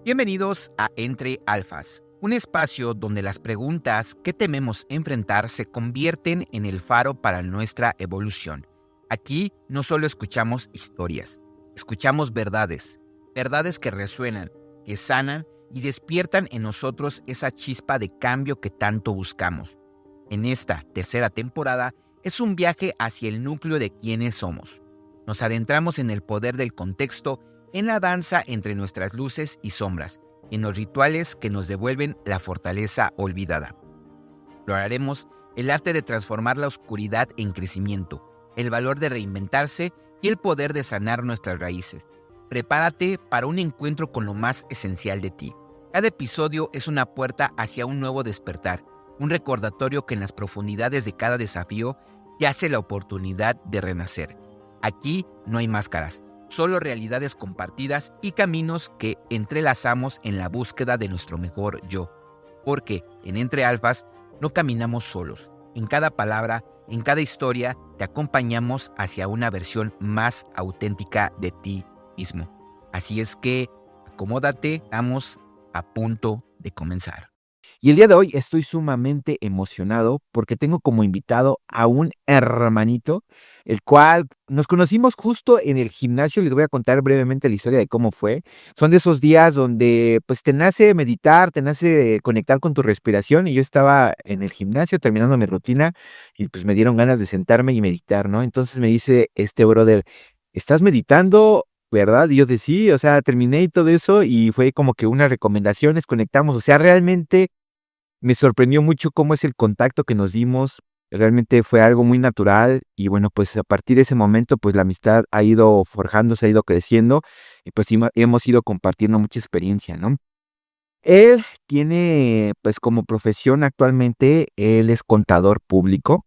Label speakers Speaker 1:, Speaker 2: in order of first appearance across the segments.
Speaker 1: Bienvenidos a Entre Alfas, un espacio donde las preguntas que tememos enfrentar se convierten en el faro para nuestra evolución. Aquí no solo escuchamos historias, escuchamos verdades, verdades que resuenan, que sanan y despiertan en nosotros esa chispa de cambio que tanto buscamos. En esta tercera temporada es un viaje hacia el núcleo de quiénes somos. Nos adentramos en el poder del contexto, en la danza entre nuestras luces y sombras, en los rituales que nos devuelven la fortaleza olvidada. Exploraremos el arte de transformar la oscuridad en crecimiento, el valor de reinventarse y el poder de sanar nuestras raíces. Prepárate para un encuentro con lo más esencial de ti. Cada episodio es una puerta hacia un nuevo despertar, un recordatorio que en las profundidades de cada desafío yace la oportunidad de renacer. Aquí no hay máscaras, solo realidades compartidas y caminos que entrelazamos en la búsqueda de nuestro mejor yo. Porque en Entre Alfas no caminamos solos. En cada palabra, en cada historia, te acompañamos hacia una versión más auténtica de ti mismo. Así es que acomódate, estamos a punto de comenzar.
Speaker 2: Y el día de hoy estoy sumamente emocionado porque tengo como invitado a un hermanito, el cual nos conocimos justo en el gimnasio. Les voy a contar brevemente la historia de cómo fue. Son de esos días donde pues te nace meditar, te nace conectar con tu respiración, y yo estaba en el gimnasio terminando mi rutina y pues me dieron ganas de sentarme y meditar, ¿no? Entonces me dice este brother: ¿estás meditando, verdad? Y yo decía, sí, o sea, terminé y todo eso, y fue como que unas recomendaciones, conectamos, o sea, realmente me sorprendió mucho cómo es el contacto que nos dimos. Realmente fue algo muy natural, y bueno, pues a partir de ese momento, pues la amistad ha ido forjándose, ha ido creciendo, y pues hemos ido compartiendo mucha experiencia, ¿no? Él tiene, pues como profesión actualmente, él es contador público.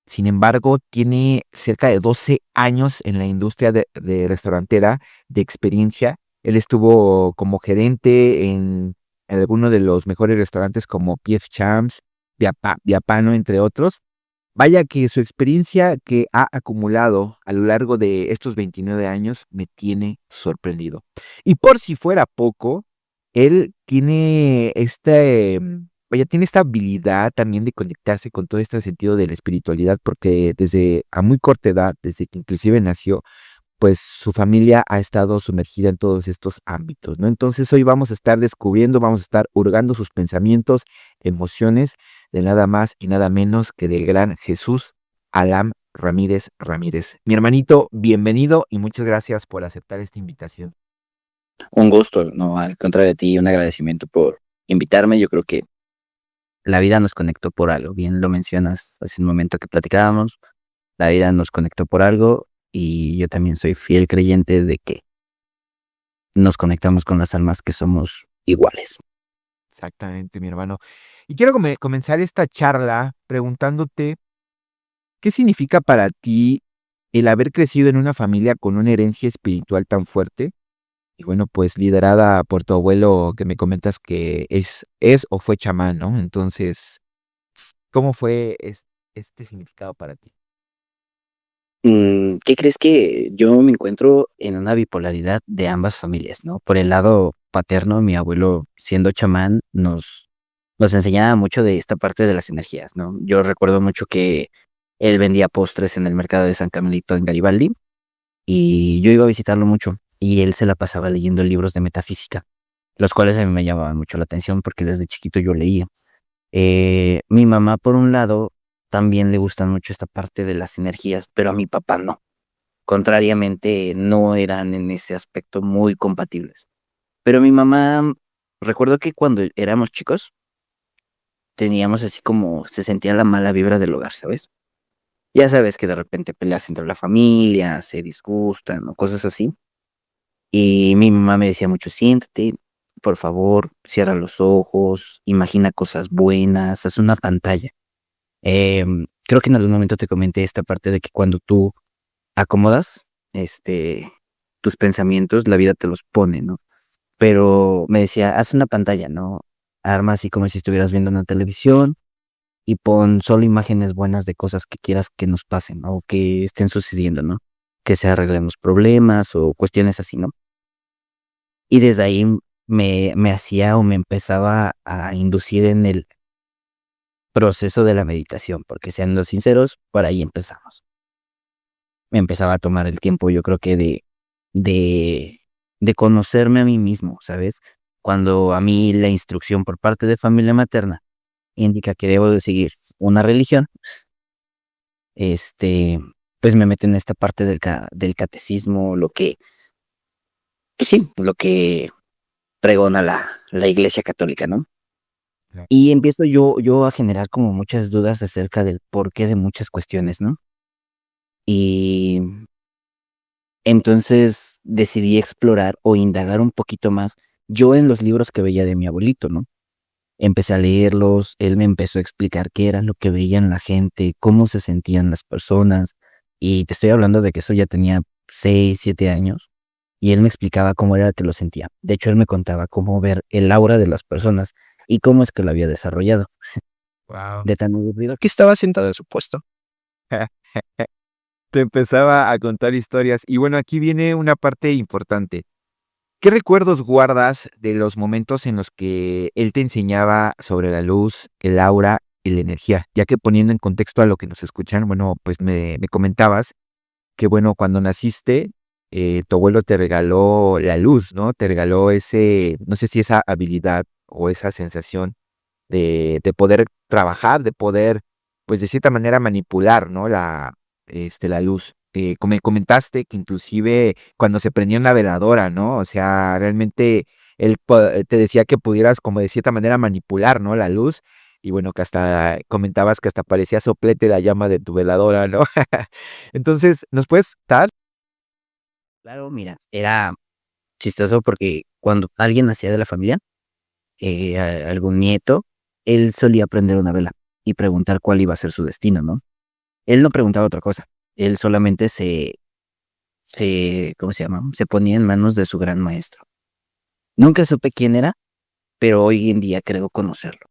Speaker 2: Sin embargo, tiene cerca de 12 años en la industria de restaurantera de experiencia. Él estuvo como gerente en alguno de los mejores restaurantes como P.F. Chang's, Viapano, entre otros. Vaya que su experiencia que ha acumulado a lo largo de estos 29 años me tiene sorprendido. Y por si fuera poco, él tiene tiene esta habilidad también de conectarse con todo este sentido de la espiritualidad, porque desde a muy corta edad, desde que inclusive nació, pues su familia ha estado sumergida en todos estos ámbitos, ¿no? Entonces hoy vamos a estar descubriendo, vamos a estar hurgando sus pensamientos, emociones, de nada más y nada menos que del gran Jesús Alam Ramírez Ramírez. Mi hermanito, bienvenido y muchas gracias por aceptar esta invitación.
Speaker 3: Un gusto, no, al contrario de ti, un agradecimiento por invitarme. Yo creo que la vida nos conectó por algo. Bien lo mencionas hace un momento que platicábamos. La vida nos conectó por algo, y yo también soy fiel creyente de que nos conectamos con las almas que somos iguales.
Speaker 2: Exactamente, mi hermano. Y quiero comenzar esta charla preguntándote, ¿qué significa para ti el haber crecido en una familia con una herencia espiritual tan fuerte? Y bueno, pues liderada por tu abuelo, que me comentas que es o fue chamán, ¿no? Entonces, ¿cómo fue este significado para ti?
Speaker 3: ¿Qué crees? Que yo me encuentro en una bipolaridad de ambas familias, ¿no? Por el lado paterno, mi abuelo, siendo chamán, nos enseñaba mucho de esta parte de las energías, ¿no? Yo recuerdo mucho que él vendía postres en el mercado de San Carmelito en Garibaldi, y yo iba a visitarlo mucho, y él se la pasaba leyendo libros de metafísica, los cuales a mí me llamaban mucho la atención porque desde chiquito yo leía. Mi mamá, por un lado, también le gustan mucho esta parte de las energías, pero a mi papá no. Contrariamente, no eran en ese aspecto muy compatibles. Pero mi mamá, recuerdo que cuando éramos chicos, teníamos así como se sentía la mala vibra del hogar, ¿sabes? Ya sabes que de repente peleas entre la familia, se disgustan o cosas así. Y mi mamá me decía mucho: siéntate, por favor, cierra los ojos, imagina cosas buenas, haz una pantalla. Creo que en algún momento te comenté esta parte de que cuando tú acomodas, tus pensamientos, la vida te los pone, ¿no? Pero me decía: haz una pantalla, ¿no? Arma así como si estuvieras viendo una televisión, y pon solo imágenes buenas de cosas que quieras que nos pasen, ¿no? O que estén sucediendo, ¿no? Que se arreglen los problemas o cuestiones así, ¿no? Y desde ahí me hacía o me empezaba a inducir en el proceso de la meditación, porque siendo sinceros, por ahí empezamos. Me empezaba a tomar el tiempo, yo creo que de, de conocerme a mí mismo, ¿sabes? Cuando a mí la instrucción por parte de familia materna indica que debo de seguir una religión, este, pues me meten en esta parte del catecismo, lo que, pues sí, lo que pregona la Iglesia Católica, ¿no?
Speaker 2: Claro.
Speaker 3: Y empiezo yo a generar como muchas dudas acerca del porqué de muchas cuestiones, ¿no? Y entonces decidí explorar o indagar un poquito más yo en los libros que veía de mi abuelito, ¿no? Empecé a leerlos, él me empezó a explicar qué era lo que veían la gente, cómo se sentían las personas, y te estoy hablando de que eso ya tenía 6, 7 años, y él me explicaba cómo era que lo sentía. De hecho, él me contaba cómo ver el aura de las personas y cómo es que lo había desarrollado.
Speaker 2: Wow.
Speaker 3: De tan aburrido que estaba sentado en su puesto.
Speaker 2: Te empezaba a contar historias. Y bueno, aquí viene una parte importante. ¿Qué recuerdos guardas de los momentos en los que él te enseñaba sobre la luz, el aura y la energía? Ya que poniendo en contexto a lo que nos escuchan, bueno, pues me comentabas que, bueno, cuando naciste, tu abuelo te regaló la luz, ¿no? Te regaló ese, no sé si esa habilidad o esa sensación de poder trabajar, de poder, pues de cierta manera manipular, ¿no? La luz. Como me comentaste que inclusive cuando se prendía una veladora, ¿no? O sea, realmente te decía que pudieras como de cierta manera manipular, ¿no? La luz. Y bueno, que hasta comentabas que hasta parecía soplete la llama de tu veladora, ¿no? Entonces, ¿nos puedes dar?
Speaker 3: Claro, mira, era chistoso porque cuando alguien nacía de la familia, algún nieto, él solía prender una vela y preguntar cuál iba a ser su destino, ¿no? Él no preguntaba otra cosa. Él solamente ¿cómo se llama? Se ponía en manos de su gran maestro. Nunca supe quién era, pero hoy en día creo conocerlo.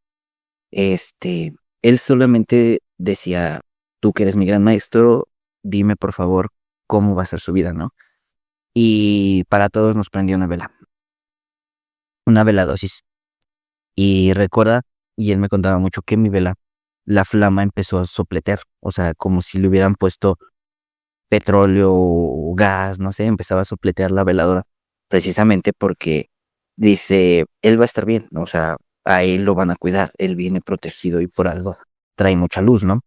Speaker 3: Este, él solamente decía, tú que eres mi gran maestro, dime por favor cómo va a ser su vida, ¿no? Y para todos nos prendió una vela dosis. Y recuerda, y él me contaba mucho que mi vela, la flama empezó a sopletear, o sea, como si le hubieran puesto petróleo o gas, no sé, empezaba a sopletear la veladora, precisamente porque dice, él va a estar bien, ¿no? O sea, a él lo van a cuidar, él viene protegido y por algo trae mucha luz, ¿no?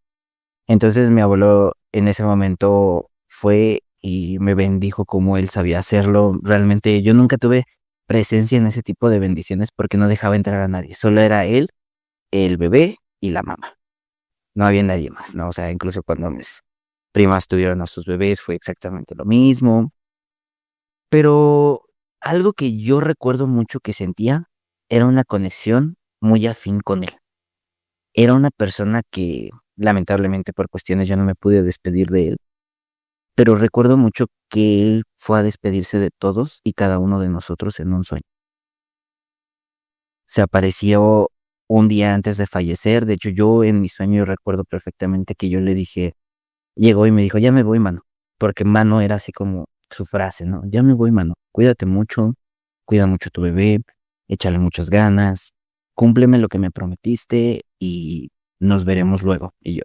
Speaker 3: Entonces mi abuelo en ese momento fue y me bendijo como él sabía hacerlo. Realmente yo nunca tuve presencia en ese tipo de bendiciones porque no dejaba entrar a nadie, solo era él, el bebé y la mamá. No había nadie más, ¿no? O sea, incluso cuando mis primas tuvieron a sus bebés fue exactamente lo mismo. Pero algo que yo recuerdo mucho que sentía era una conexión muy afín con él. Era una persona que lamentablemente por cuestiones yo no me pude despedir de él, pero recuerdo mucho que él fue a despedirse de todos y cada uno de nosotros en un sueño. Se apareció un día antes de fallecer. De hecho, yo en mi sueño recuerdo perfectamente que yo le dije, llegó y me dijo, ya me voy, mano. Porque mano era así como su frase, ¿no? Ya me voy, mano. Cuídate mucho, cuida mucho a tu bebé, échale muchas ganas, cúmpleme lo que me prometiste y nos veremos luego. Y yo,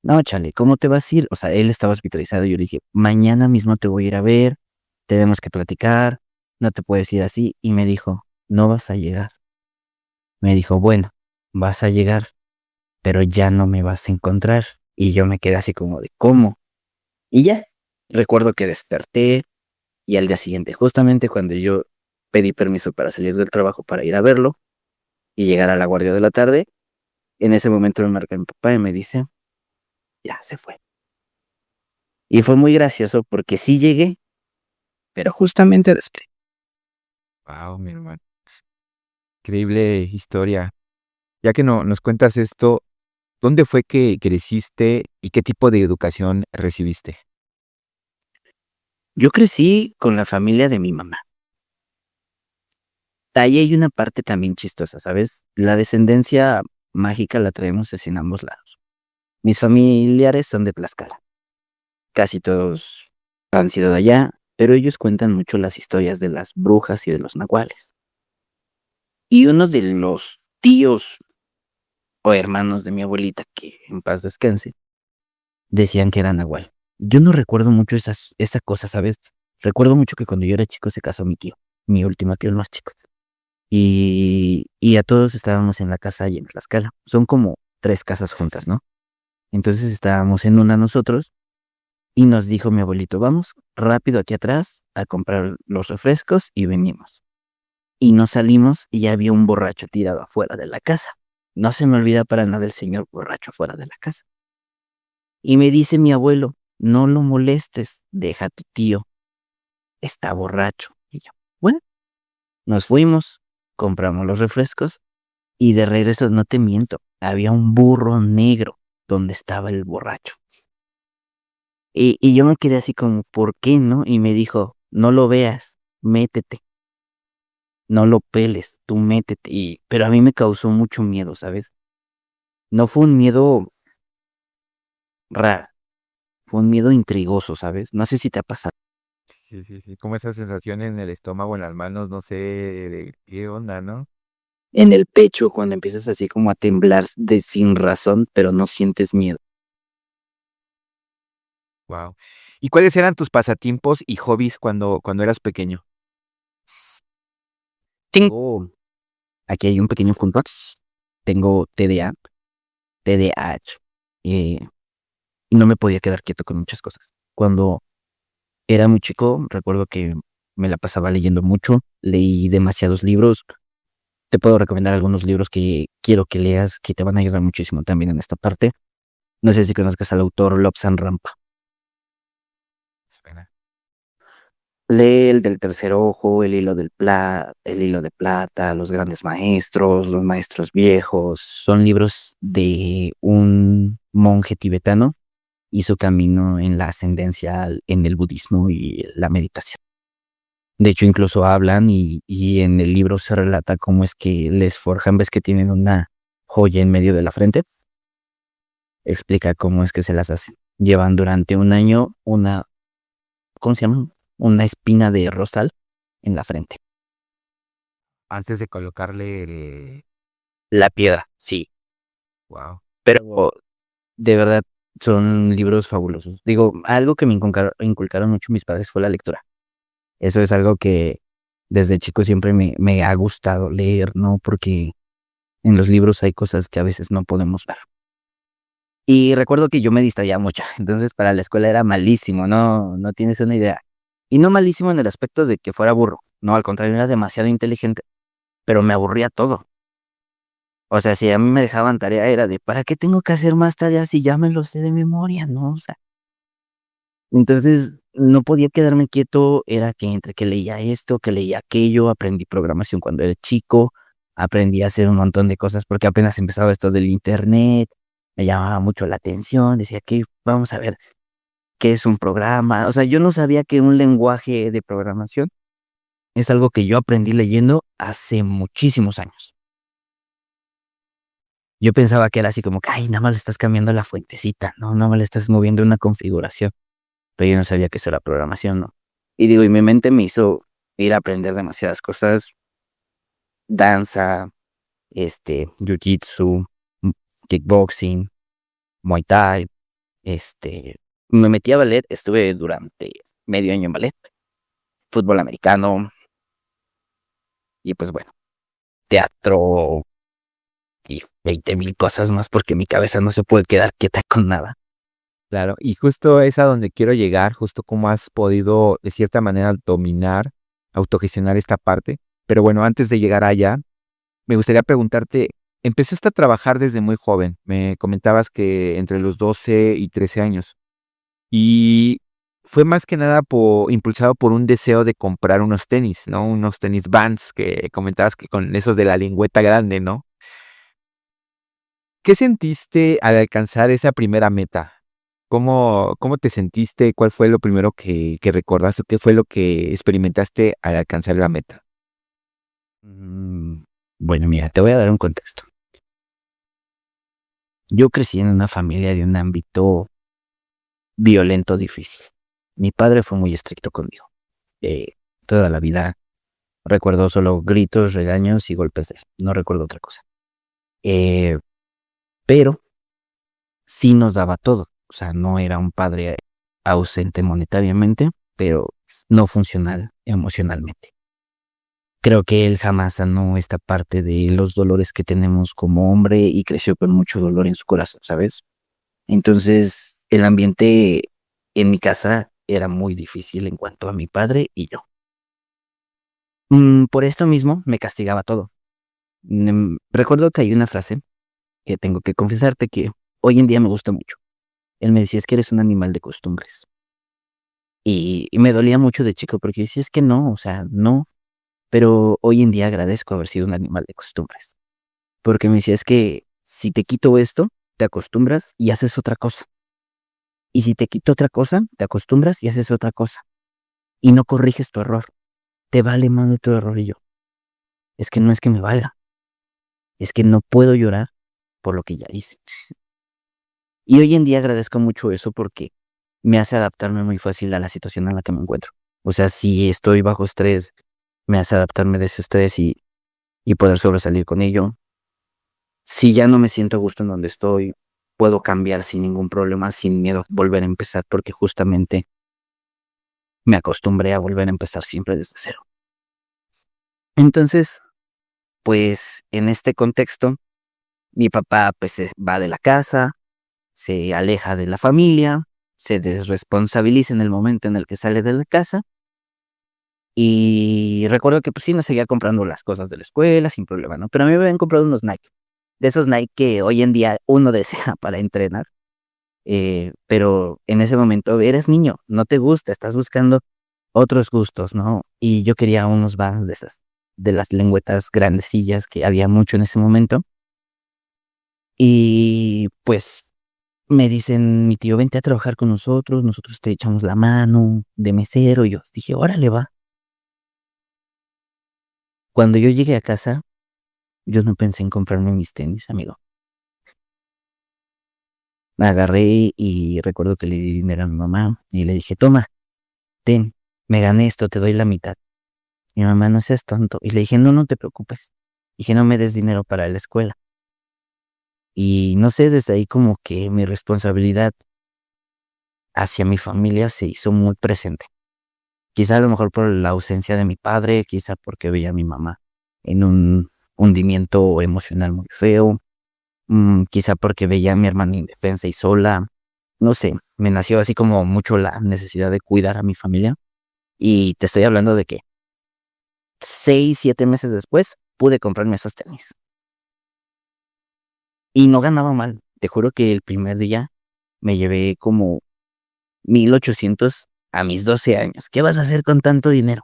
Speaker 3: no, chale, ¿cómo te vas a ir? O sea, él estaba hospitalizado y yo le dije, mañana mismo te voy a ir a ver, tenemos que platicar, no te puedes ir así. Y me dijo, no vas a llegar. Me dijo, bueno, vas a llegar, pero ya no me vas a encontrar. Y yo me quedé así como de, ¿cómo? Y ya, recuerdo que desperté y al día siguiente, justamente cuando yo pedí permiso para salir del trabajo para ir a verlo y llegar a la guardia de la tarde, en ese momento me marca mi papá y me dice, ya se fue. Y fue muy gracioso porque sí llegué, pero justamente después.
Speaker 2: Wow, mi hermano. Increíble historia. Ya que no, nos cuentas esto, ¿dónde fue que creciste y qué tipo de educación recibiste?
Speaker 3: Yo crecí con la familia de mi mamá. Ahí hay una parte también chistosa, ¿sabes? La descendencia mágica la traemos en ambos lados. Mis familiares son de Tlaxcala. Casi todos han sido de allá, pero ellos cuentan mucho las historias de las brujas y de los nahuales. Y uno de los tíos o hermanos de mi abuelita, que en paz descanse, decían que era nahual. Yo no recuerdo mucho esa cosa, ¿sabes? Recuerdo mucho que cuando yo era chico se casó mi tío, mi última tío, el más chico. Y a todos estábamos en la casa allí en Tlaxcala. Son como 3 casas juntas, ¿no? Entonces estábamos en una nosotros y nos dijo mi abuelito, vamos rápido aquí atrás a comprar los refrescos y venimos. Y nos salimos y ya había un borracho tirado afuera de la casa. No se me olvida para nada el señor borracho afuera de la casa. Y me dice mi abuelo, no lo molestes, deja a tu tío, está borracho. Y yo, bueno, nos fuimos, compramos los refrescos y de regreso, no te miento, había un burro negro donde estaba el borracho. Y yo me quedé así como, ¿por qué no? Y me dijo, no lo veas, métete, no lo peles, tú métete. Pero a mí me causó mucho miedo, ¿sabes? No fue un miedo raro, fue un miedo intrigoso, ¿sabes? No sé si te ha pasado.
Speaker 2: Sí, sí, sí, como esa sensación en el estómago, en las manos, no sé de qué onda, ¿no?
Speaker 3: En el pecho, cuando empiezas así como a temblar de sin razón, pero no sientes miedo.
Speaker 2: Wow. ¿Y cuáles eran tus pasatiempos y hobbies cuando eras pequeño?
Speaker 3: Tengo, aquí hay un pequeño punto. Tengo TDA, TDAH. Y no me podía quedar quieto con muchas cosas. Cuando era muy chico, recuerdo que me la pasaba leyendo mucho, leí demasiados libros. Te puedo recomendar algunos libros que quiero que leas, que te van a ayudar muchísimo también en esta parte. No sé si conozcas al autor Lobsang Rampa.
Speaker 2: Suena.
Speaker 3: Lee el del tercer ojo, el hilo de plata, los grandes maestros, los maestros viejos. Son libros de un monje tibetano y su camino en la ascendencia en el budismo y la meditación. De hecho, incluso hablan y en el libro se relata cómo es que les forjan, ves que tienen una joya en medio de la frente. Explica cómo es que se las hacen. Llevan durante un año una, ¿cómo se llama? Una espina de rosal en la frente.
Speaker 2: Antes de colocarle el...
Speaker 3: La piedra, sí.
Speaker 2: Wow.
Speaker 3: Pero de verdad son libros fabulosos. Digo, algo que me inculcaron mucho mis padres fue la lectura. Eso es algo que desde chico siempre me ha gustado leer, ¿no? Porque en los libros hay cosas que a veces no podemos ver. Y recuerdo que yo me distraía mucho, entonces para la escuela era malísimo, no tienes una idea. Y no malísimo en el aspecto de que fuera burro, no, al contrario, era demasiado inteligente, pero me aburría todo. O sea, si a mí me dejaban tarea era de, ¿para qué tengo que hacer más tareas si ya me lo sé de memoria, no? O sea, entonces no podía quedarme quieto, era que entre que leía esto, que leía aquello, aprendí programación cuando era chico, aprendí a hacer un montón de cosas porque apenas empezaba esto del internet, me llamaba mucho la atención, decía que vamos a ver qué es un programa, o sea, yo no sabía que un lenguaje de programación es algo que yo aprendí leyendo hace muchísimos años. Yo pensaba que era así como que, ay, nada más le estás cambiando la fuentecita, no, nada más le estás moviendo una configuración. Pero yo no sabía que eso era programación, ¿no? Y digo, y mi mente me hizo ir a aprender demasiadas cosas, danza, jiu-jitsu, kickboxing, muay thai, me metí a ballet, estuve durante medio año en ballet, fútbol americano, y pues bueno, teatro y 20,000 cosas más porque mi cabeza no se puede quedar quieta con nada.
Speaker 2: Claro, y justo es a donde quiero llegar, justo cómo has podido de cierta manera dominar, autogestionar esta parte. Pero bueno, antes de llegar allá, me gustaría preguntarte, empezaste a trabajar desde muy joven, me comentabas que entre los 12 y 13 años, y fue más que nada impulsado por un deseo de comprar unos tenis, ¿no? Unos tenis Vans que comentabas que con esos de la lengüeta grande, ¿no? ¿Qué sentiste al alcanzar esa primera meta? ¿Cómo te sentiste? ¿Cuál fue lo primero que recordaste? ¿Qué fue lo que experimentaste al alcanzar la meta?
Speaker 3: Mm, Bueno, mira, te voy a dar un contexto. Yo crecí en una familia de un ámbito violento difícil. Mi padre fue muy estricto conmigo. Eh, Toda la vida Recuerdo solo gritos, regaños y golpes de él. No recuerdo otra cosa. Eh, pero sí nos daba todo. O sea, no era un padre ausente monetariamente, pero no funcional emocionalmente. Creo que él jamás sanó esta parte de los dolores que tenemos como hombre y creció con mucho dolor en su corazón, ¿sabes? Entonces, el ambiente en mi casa era muy difícil en cuanto a mi padre y yo. Por esto mismo me castigaba todo. Recuerdo que hay una frase que tengo que confesarte que hoy en día me gusta mucho. Él me decía, es que eres un animal de costumbres. Y me dolía mucho de chico porque yo decía, es que no, o sea, no. Pero hoy en día agradezco haber sido un animal de costumbres. Porque me decía, es que si te quito esto, te acostumbras y haces otra cosa. Y si te quito otra cosa, te acostumbras y haces otra cosa. Y no corriges tu error. Te vale más de tu error y yo. Es que no es que me valga. Es que no puedo llorar por lo que ya hice. Y hoy en día agradezco mucho eso porque me hace adaptarme muy fácil a la situación en la que me encuentro. O sea, si estoy bajo estrés, me hace adaptarme de ese estrés y poder sobresalir con ello. Si ya no me siento a gusto en donde estoy, puedo cambiar sin ningún problema, sin miedo a volver a empezar, porque justamente me acostumbré a volver a empezar siempre desde cero. Entonces, pues en este contexto, mi papá pues se va de la casa, se aleja de la familia, se desresponsabiliza en el momento en el que sale de la casa. Y recuerdo que pues sí nos seguía comprando las cosas de la escuela sin problema, ¿no? Pero a mí me habían comprado unos Nike. De esos Nike que hoy en día uno desea para entrenar. Pero en ese momento eres niño, no te gusta, estás buscando otros gustos, ¿no? Y yo quería unos Vans de esas, de las lengüetas grandecillas que había mucho en ese momento. Y pues me dicen, mi tío, vente a trabajar con nosotros te echamos la mano de mesero. Y yo dije, órale, va. Cuando yo llegué a casa, yo no pensé en comprarme mis tenis, amigo. Me agarré y recuerdo que le di dinero a mi mamá y le dije, toma, ten, me gané esto, te doy la mitad. Mi mamá, no seas tonto. Y le dije, no, no te preocupes. Dije, no me des dinero para la escuela. Y no sé, desde ahí como que mi responsabilidad hacia mi familia se hizo muy presente. Quizá a lo mejor por la ausencia de mi padre, quizá porque veía a mi mamá en un hundimiento emocional muy feo, quizá porque veía a mi hermana indefensa y sola. No sé, me nació así como mucho la necesidad de cuidar a mi familia. Y te estoy hablando de que 6, 7 meses después pude comprarme esos tenis. Y no ganaba mal. Te juro que el primer día me llevé como 1,800 a mis 12 años. ¿Qué vas a hacer con tanto dinero?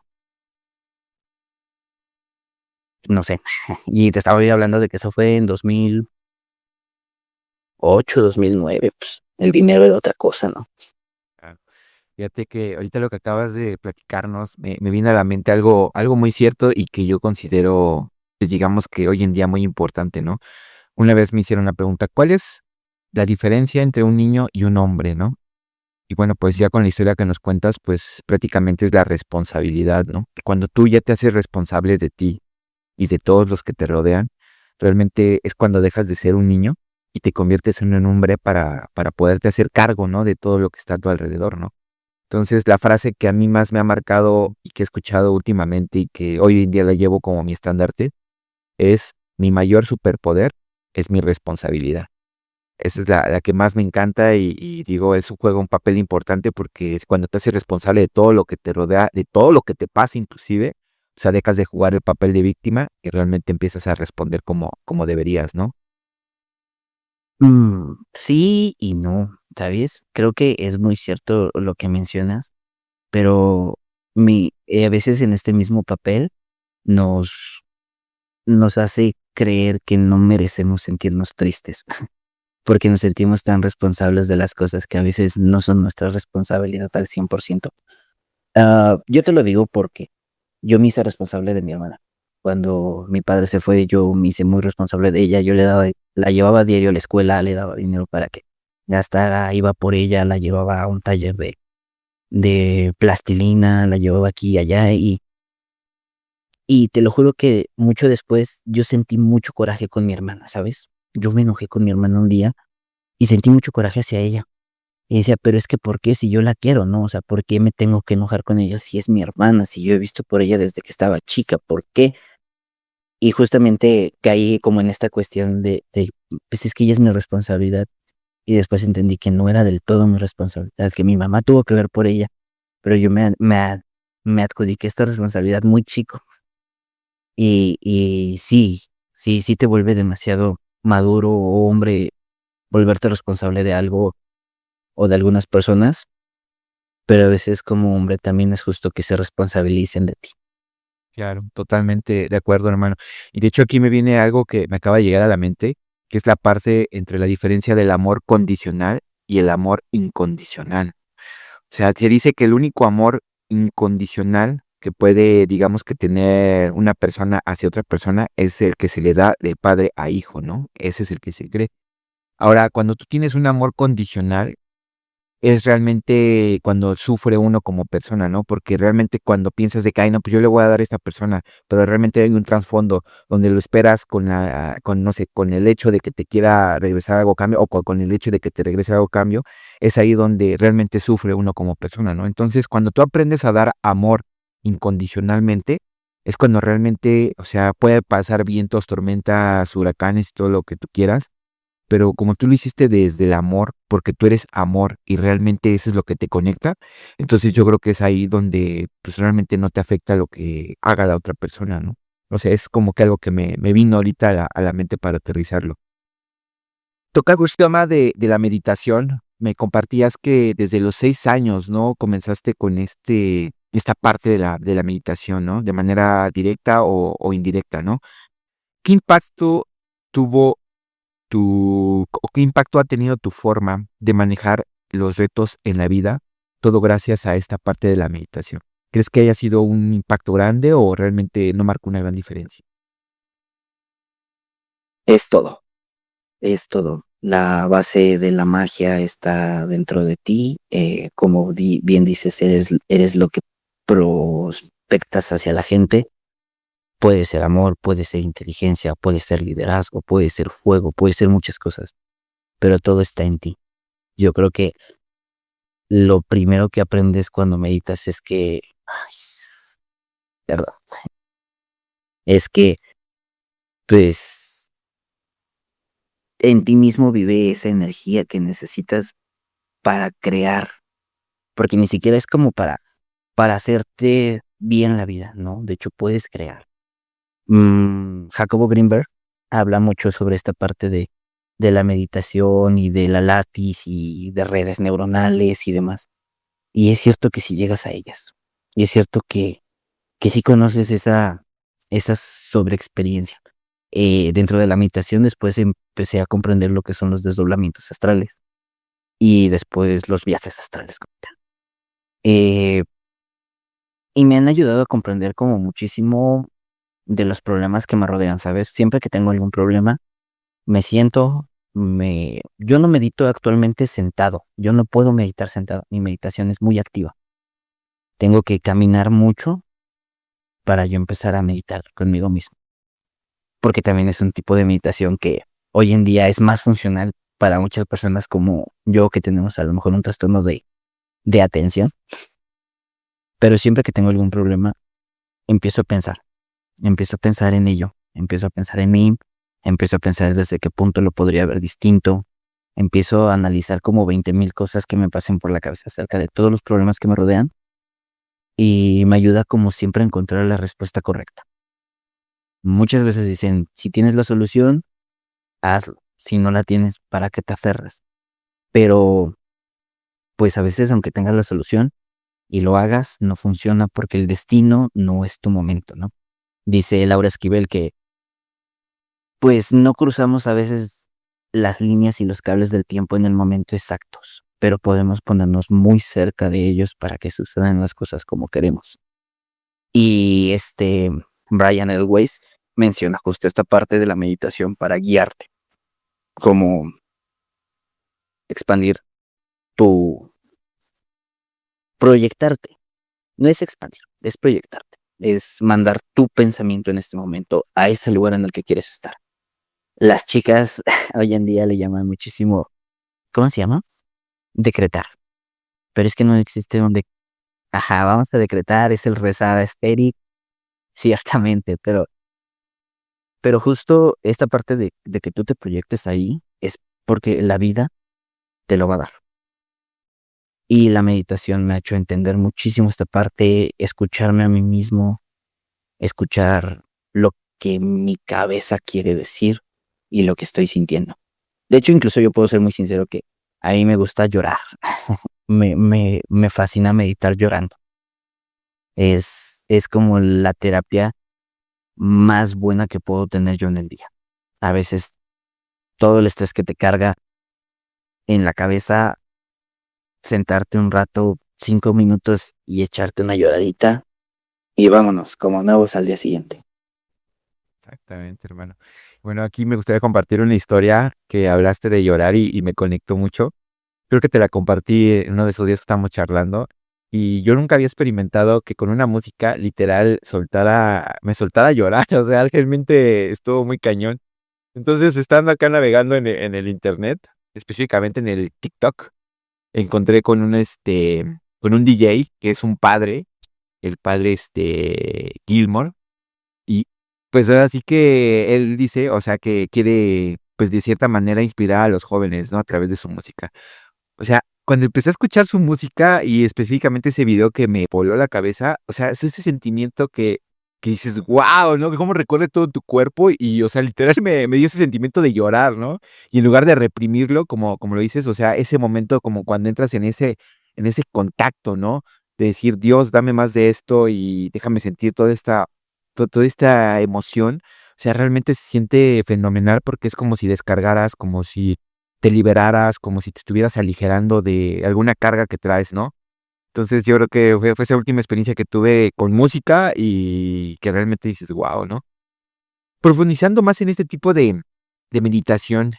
Speaker 3: No sé. Y te estaba hablando de que eso fue en 2008, 2009. Pues el dinero era otra cosa, ¿no?
Speaker 2: Ah, Fíjate que ahorita lo que acabas de platicarnos me viene a la mente algo muy cierto y que yo considero, pues digamos que hoy en día muy importante, ¿no? Una vez me hicieron la pregunta, ¿cuál es la diferencia entre un niño y un hombre, ¿no? Y bueno, pues ya con la historia que nos cuentas, pues prácticamente es la responsabilidad, ¿no? Cuando tú ya te haces responsable de ti y de todos los que te rodean, realmente es cuando dejas de ser un niño y te conviertes en un hombre para poderte hacer cargo, ¿no? De todo lo que está a tu alrededor, ¿no? Entonces, la frase que a mí más me ha marcado y que he escuchado últimamente y que hoy en día la llevo como mi estandarte es: mi mayor superpoder es mi responsabilidad. Esa es la que más me encanta y digo, eso juega un papel importante porque es cuando te haces responsable de todo lo que te rodea, de todo lo que te pasa inclusive, o sea, dejas de jugar el papel de víctima y realmente empiezas a responder como deberías, ¿no?
Speaker 3: Sí y no, ¿sabes? Creo que es muy cierto lo que mencionas, pero a veces en este mismo papel nos, nos hace creer que no merecemos sentirnos tristes, porque nos sentimos tan responsables de las cosas que a veces no son nuestra responsabilidad al 100%. Yo te lo digo porque yo me hice responsable de mi hermana. Cuando mi padre se fue, yo me hice muy responsable de ella. Yo la llevaba a diario a la escuela, le daba dinero para que gastara, iba por ella, la llevaba a un taller de plastilina, la llevaba aquí y allá. Y Y te lo juro que mucho después yo sentí mucho coraje con mi hermana, ¿sabes? Yo me enojé con mi hermana un día y sentí mucho coraje hacia ella. Y decía, pero es que ¿por qué si yo la quiero, no? O sea, ¿por qué me tengo que enojar con ella si es mi hermana, si yo he visto por ella desde que estaba chica? ¿Por qué? Y justamente caí como en esta cuestión pues es que ella es mi responsabilidad. Y después entendí que no era del todo mi responsabilidad, que mi mamá tuvo que ver por ella, pero yo me adjudiqué esta responsabilidad muy chico. Y sí, sí te vuelve demasiado maduro o hombre volverte responsable de algo o de algunas personas, pero a veces como hombre también es justo que se responsabilicen de ti.
Speaker 2: Claro, totalmente de acuerdo, hermano. Y de hecho aquí me viene algo que me acaba de llegar a la mente, que es la parte entre la diferencia del amor condicional y el amor incondicional. O sea, se dice que el único amor incondicional que puede, digamos que tener una persona hacia otra persona es el que se le da de padre a hijo, ¿no? Ese es el que se cree. Ahora, cuando tú tienes un amor condicional, es realmente cuando sufre uno como persona, ¿no? Porque realmente cuando piensas de que, ay, no, pues yo le voy a dar a esta persona, pero realmente hay un trasfondo donde lo esperas no sé, con el hecho de que te quiera regresar algo a cambio o con el hecho de que te regrese algo a cambio, es ahí donde realmente sufre uno como persona, ¿no? Entonces, cuando tú aprendes a dar amor incondicionalmente, es cuando realmente, o sea, puede pasar vientos, tormentas, huracanes y todo lo que tú quieras, pero como tú lo hiciste desde el amor, porque tú eres amor y realmente eso es lo que te conecta, entonces yo creo que es ahí donde pues realmente no te afecta lo que haga la otra persona, ¿no? O sea, es como que algo que me vino ahorita a la mente para aterrizarlo. Toca el tema de la meditación. Me compartías que desde los 6 años, ¿no? Comenzaste con esta parte de la meditación, ¿no? De manera directa o indirecta, ¿no? ¿Qué impacto tuvo o qué impacto ha tenido tu forma de manejar los retos en la vida, todo gracias a esta parte de la meditación? ¿Crees que haya sido un impacto grande o realmente no marcó una gran diferencia?
Speaker 3: Es todo, es todo. La base de la magia está dentro de ti. Como bien dices, eres lo que prospectas hacia la gente. Puede ser amor, puede ser inteligencia, puede ser liderazgo, puede ser fuego, puede ser muchas cosas, pero todo está en ti. Yo creo que lo primero que aprendes cuando meditas es que, ay, perdón, es que, pues, en ti mismo vive esa energía que necesitas para crear, porque ni siquiera es como para hacerte bien la vida, ¿no? De hecho, puedes crear. Jacobo Greenberg habla mucho sobre esta parte de la meditación y de la latis y de redes neuronales y demás. Y es cierto que si llegas a ellas, y es cierto que si conoces esa sobreexperiencia. Dentro de la meditación después empecé a comprender lo que son los desdoblamientos astrales y después los viajes astrales como tal. Eh, y me han ayudado a comprender como muchísimo de los problemas que me rodean, ¿sabes? Siempre que tengo algún problema, me siento, yo no medito actualmente sentado, yo no puedo meditar sentado, mi meditación es muy activa. Tengo que caminar mucho para yo empezar a meditar conmigo mismo, porque también es un tipo de meditación que hoy en día es más funcional para muchas personas como yo que tenemos a lo mejor un trastorno de atención, pero siempre que tengo algún problema, empiezo a pensar, empiezo a pensar en ello, empiezo a pensar en mí, empiezo a pensar desde qué punto lo podría ver distinto, empiezo a analizar como 20,000 cosas que me pasen por la cabeza acerca de todos los problemas que me rodean y me ayuda como siempre a encontrar la respuesta correcta. Muchas veces dicen, si tienes la solución, hazlo. Si no la tienes, ¿para qué te aferras? Pero, pues a veces, aunque tengas la solución y lo hagas, no funciona porque el destino no es tu momento, ¿no? Dice Laura Esquivel que, pues no cruzamos a veces las líneas y los cables del tiempo en el momento exactos, pero podemos ponernos muy cerca de ellos para que sucedan las cosas como queremos. Y Brian L. Weiss menciona justo esta parte de la meditación para guiarte, como expandir tu proyectarte. No es expandir, es proyectarte. es mandar tu pensamiento en este momento a ese lugar en el que quieres estar. Las chicas hoy en día le llaman muchísimo, ¿cómo se llama? Decretar. Pero es que no existe ajá, vamos a decretar, es el rezar estéril, ciertamente, pero justo esta parte de que tú te proyectes ahí es porque la vida te lo va a dar. Y la meditación me ha hecho entender muchísimo esta parte, escucharme a mí mismo, escuchar lo que mi cabeza quiere decir y lo que estoy sintiendo. De hecho, incluso yo puedo ser muy sincero que a mí me gusta llorar. Me fascina meditar llorando. Es como la terapia más buena que puedo tener yo en el día. A veces todo el estrés que te carga en la cabeza, sentarte un rato, 5 minutos y echarte una lloradita y vámonos, como nuevos al día siguiente.
Speaker 2: Exactamente, hermano. Bueno, aquí me gustaría compartir una historia que hablaste de llorar y me conectó mucho. Creo que te la compartí en uno de esos días que estábamos charlando. Y yo nunca había experimentado que con una música literal me soltara a llorar. O sea, realmente estuvo muy cañón. Entonces, estando acá navegando en el internet, específicamente en el TikTok, encontré con un DJ que es un padre, el padre Gilmore. Y pues ahora sí que él dice, o sea, que quiere, pues de cierta manera inspirar a los jóvenes, ¿no? A través de su música. O sea, cuando empecé a escuchar su música y específicamente ese video que me voló la cabeza, o sea, es ese sentimiento que dices, wow, ¿no? Que cómo recorre todo tu cuerpo y, o sea, literal me dio ese sentimiento de llorar, ¿no? Y en lugar de reprimirlo, como lo dices, o sea, ese momento como cuando entras en ese contacto, ¿no? De decir, Dios, dame más de esto y déjame sentir toda esta emoción. O sea, realmente se siente fenomenal porque es como si descargaras, como si te liberaras, como si te estuvieras aligerando de alguna carga que traes, ¿no? Entonces yo creo que fue esa última experiencia que tuve con música y que realmente dices, wow, ¿no? Profundizando más en este tipo de meditación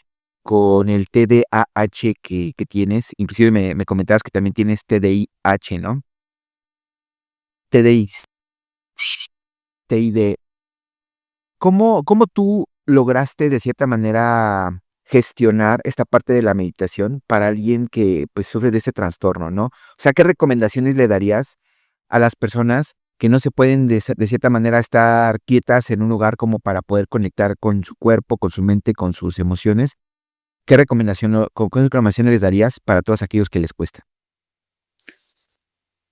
Speaker 2: con el TDAH que tienes, inclusive me comentabas que también tienes TDIH, ¿no? TDI, TID. ¿Cómo tú lograste de cierta manera gestionar esta parte de la meditación para alguien que pues sufre de ese trastorno, ¿no? O sea, ¿qué recomendaciones le darías a las personas que no se pueden de cierta manera estar quietas en un lugar como para poder conectar con su cuerpo, con su mente, con sus emociones? ¿Qué recomendaciones les darías para todos aquellos que les cuesta?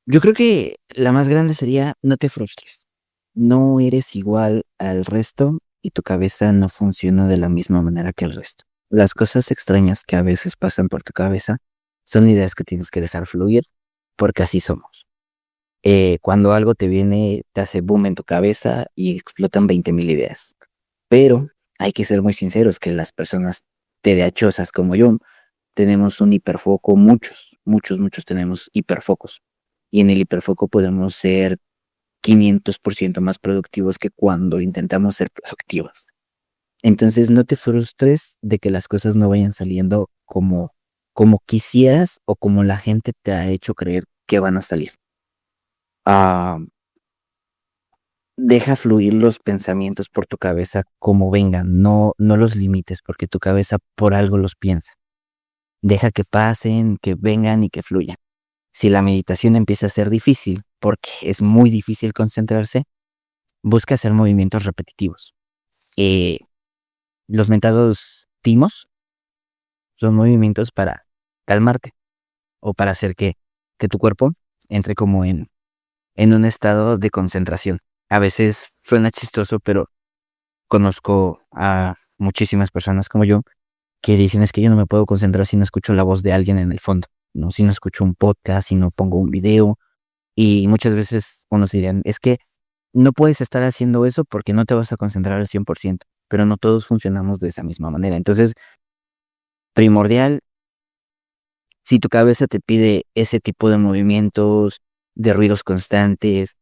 Speaker 3: Yo creo que la más grande sería no te frustres. No eres igual al resto y tu cabeza no funciona de la misma manera que el resto. Las cosas extrañas que a veces pasan por tu cabeza son ideas que tienes que dejar fluir porque así somos. Cuando algo te viene, te hace boom en tu cabeza y explotan 20,000 ideas. Pero hay que ser muy sinceros que las personas TDAHosas como yo tenemos un hiperfoco, muchos tenemos hiperfocos. Y en el hiperfoco podemos ser 500% más productivos que cuando intentamos ser productivos. Entonces no te frustres de que las cosas no vayan saliendo como quisieras o como la gente te ha hecho creer que van a salir. Ah, deja fluir los pensamientos por tu cabeza como vengan, no los limites porque tu cabeza por algo los piensa. Deja que pasen, que vengan y que fluyan. Si la meditación empieza a ser difícil, porque es muy difícil concentrarse, busca hacer movimientos repetitivos. Eh, los mentados timos son movimientos para calmarte o para hacer que tu cuerpo entre como en un estado de concentración. A veces suena chistoso, pero conozco a muchísimas personas como yo que dicen es que yo no me puedo concentrar si no escucho la voz de alguien en el fondo, ¿no? Si no escucho un podcast, si no pongo un video. Y muchas veces unos dirían, es que no puedes estar haciendo eso porque no te vas a concentrar al 100%, pero no todos funcionamos de esa misma manera. Entonces, primordial, si tu cabeza te pide ese tipo de movimientos, de ruidos constantes,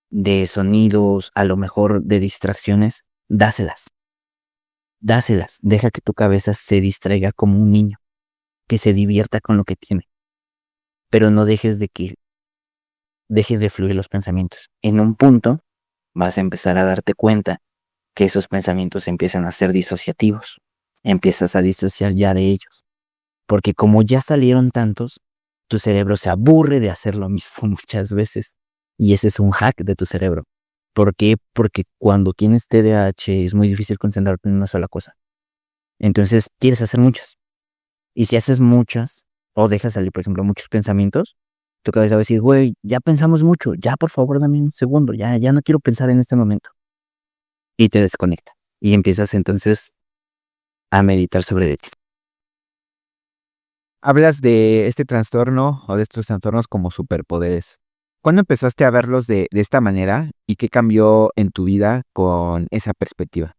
Speaker 3: de sonidos, a lo mejor de distracciones, dáselas, dáselas. Deja que tu cabeza se distraiga como un niño, que se divierta con lo que tiene, pero no dejes de que deje de fluir los pensamientos. En un punto vas a empezar a darte cuenta que esos pensamientos empiezan a ser disociativos. Empiezas a disociar ya de ellos. Porque como ya salieron tantos, tu cerebro se aburre de hacer lo mismo muchas veces. Y ese es un hack de tu cerebro. ¿Por qué? Porque cuando tienes TDAH es muy difícil concentrarte en una sola cosa. Entonces quieres hacer muchas. Y si haces muchas, o dejas salir, por ejemplo, muchos pensamientos, tu cabeza va a decir, güey, ya pensamos mucho, ya por favor dame un segundo, ya no quiero pensar en este momento. Y te desconecta. Y empiezas entonces a meditar sobre ti.
Speaker 2: Hablas de este trastorno o de estos trastornos como superpoderes. ¿Cuándo empezaste a verlos de esta manera y qué cambió en tu vida con esa perspectiva?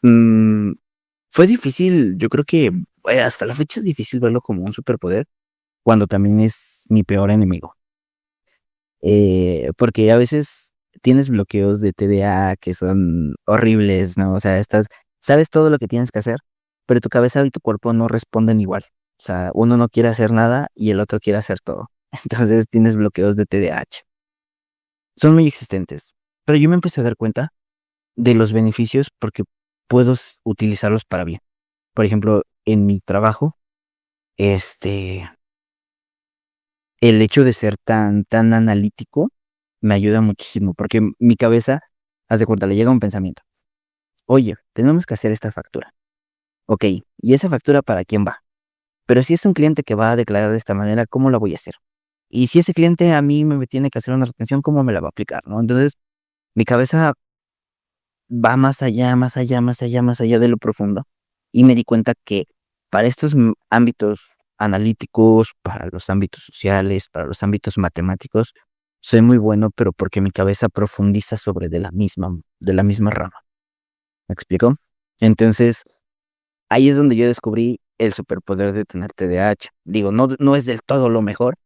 Speaker 3: Mm, Fue difícil, yo creo que hasta la fecha es difícil verlo como un superpoder, cuando también es mi peor enemigo. Porque a veces tienes bloqueos de TDA que son horribles, ¿no? O sea, sabes todo lo que tienes que hacer, pero tu cabeza y tu cuerpo no responden igual. O sea, uno no quiere hacer nada y el otro quiere hacer todo. Entonces tienes bloqueos de TDAH. Son muy existentes. Pero yo me empecé a dar cuenta de los beneficios porque puedo utilizarlos para bien. Por ejemplo, en mi trabajo, este, el hecho de ser tan analítico me ayuda muchísimo porque mi cabeza, haz de cuenta, le llega un pensamiento. Oye, tenemos que hacer esta factura. Ok, ¿y esa factura para quién va? Pero si es un cliente que va a declarar de esta manera, ¿cómo la voy a hacer? Y si ese cliente a mí me tiene que hacer una retención, ¿cómo me la va a aplicar? ¿No? Entonces, mi cabeza va más allá, más allá, más allá, más allá de lo profundo. Y me di cuenta que para estos ámbitos analíticos, para los ámbitos sociales, para los ámbitos matemáticos, soy muy bueno, pero porque mi cabeza profundiza sobre de la misma rama. ¿Me explico? Entonces, ahí es donde yo descubrí el superpoder de tener TDAH. Digo, no es del todo lo mejor,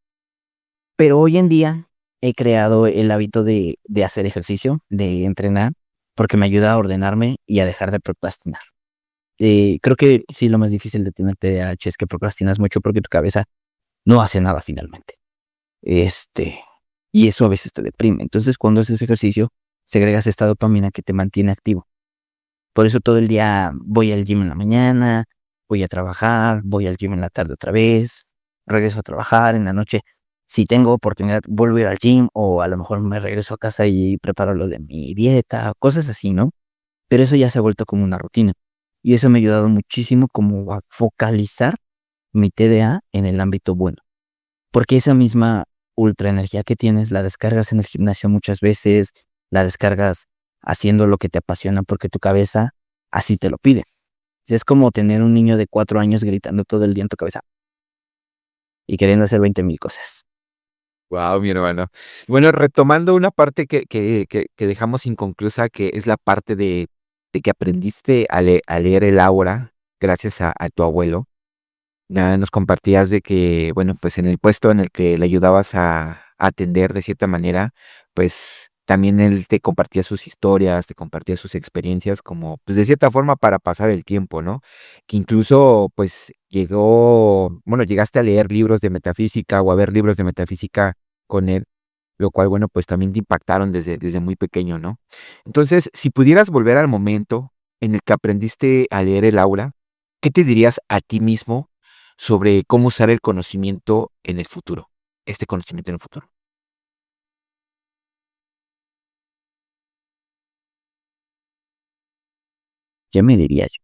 Speaker 3: pero hoy en día he creado el hábito de hacer ejercicio, de entrenar, porque me ayuda a ordenarme y a dejar de procrastinar. Creo que sí, lo más difícil de tener TDAH es que procrastinas mucho porque tu cabeza no hace nada finalmente. Este, y eso a veces te deprime. Entonces, cuando haces ejercicio, segregas esta dopamina que te mantiene activo. Por eso todo el día voy al gym en la mañana, voy a trabajar, voy al gym en la tarde otra vez, regreso a trabajar en la noche. Si tengo oportunidad, vuelvo a ir al gym o a lo mejor me regreso a casa y preparo lo de mi dieta, cosas así, ¿no? Pero eso ya se ha vuelto como una rutina. Y eso me ha ayudado muchísimo como a focalizar mi TDA en el ámbito bueno. Porque esa misma ultra energía que tienes la descargas en el gimnasio muchas veces, la descargas haciendo lo que te apasiona porque tu cabeza así te lo pide. Es como tener un niño de 4 años gritando todo el día en tu cabeza y queriendo hacer 20,000 cosas.
Speaker 2: Wow, mi hermano. Bueno, retomando una parte que dejamos inconclusa, que es la parte de que aprendiste a leer el aura gracias a tu abuelo. Ya nos compartías de que, bueno, pues en el puesto en el que le ayudabas a atender de cierta manera, pues también él te compartía sus historias, te compartía sus experiencias como, pues de cierta forma para pasar el tiempo, ¿no? Que incluso, pues bueno, llegaste a leer libros de metafísica o a ver libros de metafísica con él, lo cual, bueno, pues también te impactaron desde muy pequeño, ¿no? Entonces, si pudieras volver al momento en el que aprendiste a leer el aura, ¿qué te dirías a ti mismo sobre cómo usar el conocimiento en el futuro? Este conocimiento en el futuro.
Speaker 3: ¿Qué me diría yo?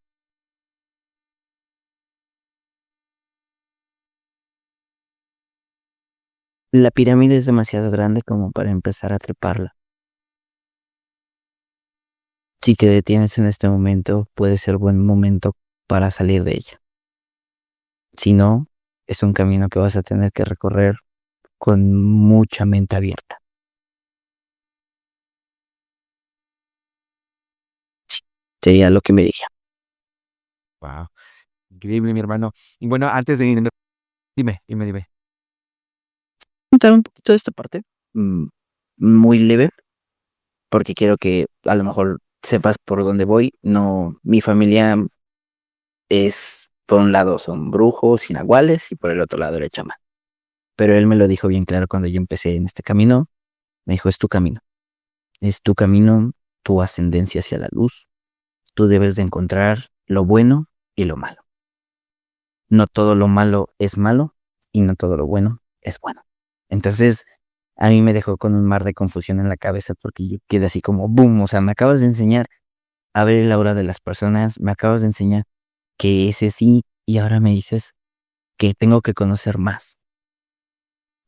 Speaker 3: La pirámide es demasiado grande como para empezar a treparla. Si te detienes en este momento, puede ser buen momento para salir de ella. Si no, es un camino que vas a tener que recorrer con mucha mente abierta. Sería lo que me diría.
Speaker 2: Wow, increíble, mi hermano. Y bueno, antes de ir, dime.
Speaker 3: Contar un poquito de esta parte, mm, muy leve, porque quiero que a lo mejor sepas por dónde voy. No, mi familia es, por un lado son brujos y nahuales y por el otro lado era chamán. Pero él me lo dijo bien claro cuando yo empecé en este camino. Me dijo, es tu camino, tu ascendencia hacia la luz. Tú debes de encontrar lo bueno y lo malo. No todo lo malo es malo y no todo lo bueno es bueno. Entonces, a mí me dejó con un mar de confusión en la cabeza porque yo quedé así como, boom, o sea, me acabas de enseñar a ver el aura de las personas, me acabas de enseñar que ese sí y ahora me dices que tengo que conocer más.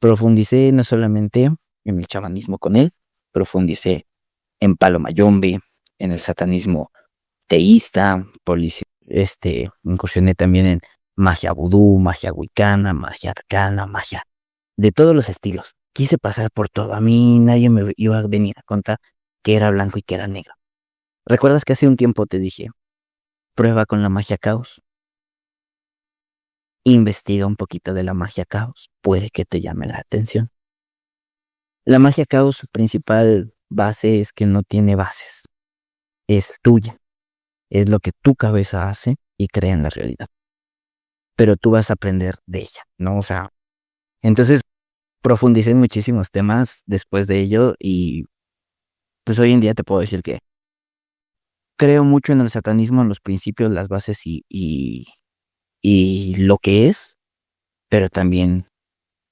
Speaker 3: Profundicé no solamente en el chamanismo con él, profundicé en Palo Mayombe, en el satanismo teísta, incursioné también en magia vudú, magia wicana, magia arcana, magia de todos los estilos. Quise pasar por todo. A mí nadie me iba a venir a contar que era blanco y que era negro. ¿Recuerdas que hace un tiempo te dije, prueba con la magia caos? Investiga un poquito de la magia caos. Puede que te llame la atención. La magia caos, su principal base es que no tiene bases. Es tuya. Es lo que tu cabeza hace y crea en la realidad. Pero tú vas a aprender de ella, ¿no? O sea, entonces profundicé en muchísimos temas después de ello y pues hoy en día te puedo decir que creo mucho en el satanismo, en los principios, las bases y lo que es, pero también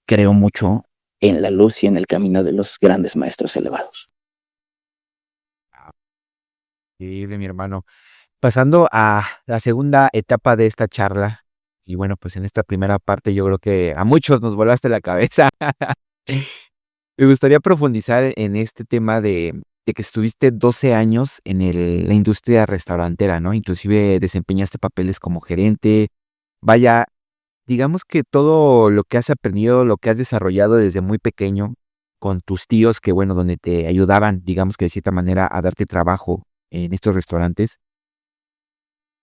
Speaker 3: creo mucho en la luz y en el camino de los grandes maestros elevados.
Speaker 2: Increíble, mi hermano. Pasando a la segunda etapa de esta charla, y bueno, pues en esta primera parte yo creo que a muchos nos volaste la cabeza. Me gustaría profundizar en este tema de que estuviste 12 años en la industria restaurantera, ¿no? Inclusive desempeñaste papeles como gerente. Vaya, digamos que todo lo que has aprendido, lo que has desarrollado desde muy pequeño con tus tíos, que bueno, donde te ayudaban, digamos que de cierta manera, a darte trabajo en estos restaurantes.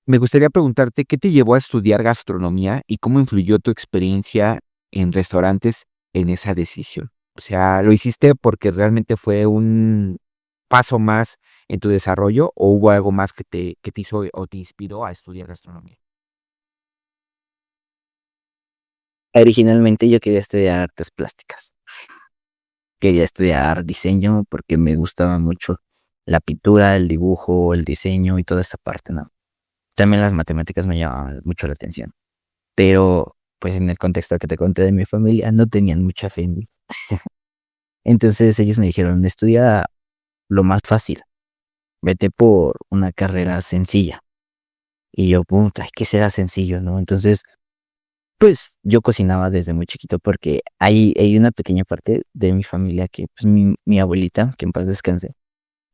Speaker 2: Me gustaría preguntarte qué te llevó a estudiar gastronomía y cómo influyó tu experiencia en restaurantes en esa decisión. O sea, ¿lo hiciste porque realmente fue un paso más en tu desarrollo o hubo algo más que te hizo o te inspiró a estudiar gastronomía?
Speaker 3: Originalmente yo quería estudiar artes plásticas. Quería estudiar diseño porque me gustaba mucho la pintura, el dibujo, el diseño y toda esa parte, ¿no? También las matemáticas me llamaban mucho la atención. Pero, pues en el contexto que te conté de mi familia, no tenían mucha fe en mí. Entonces ellos me dijeron, estudia lo más fácil, vete por una carrera sencilla. Y yo, puta, ¿qué será sencillo, no? Entonces, pues yo cocinaba desde muy chiquito porque hay una pequeña parte de mi familia que, pues mi abuelita, que en paz descanse,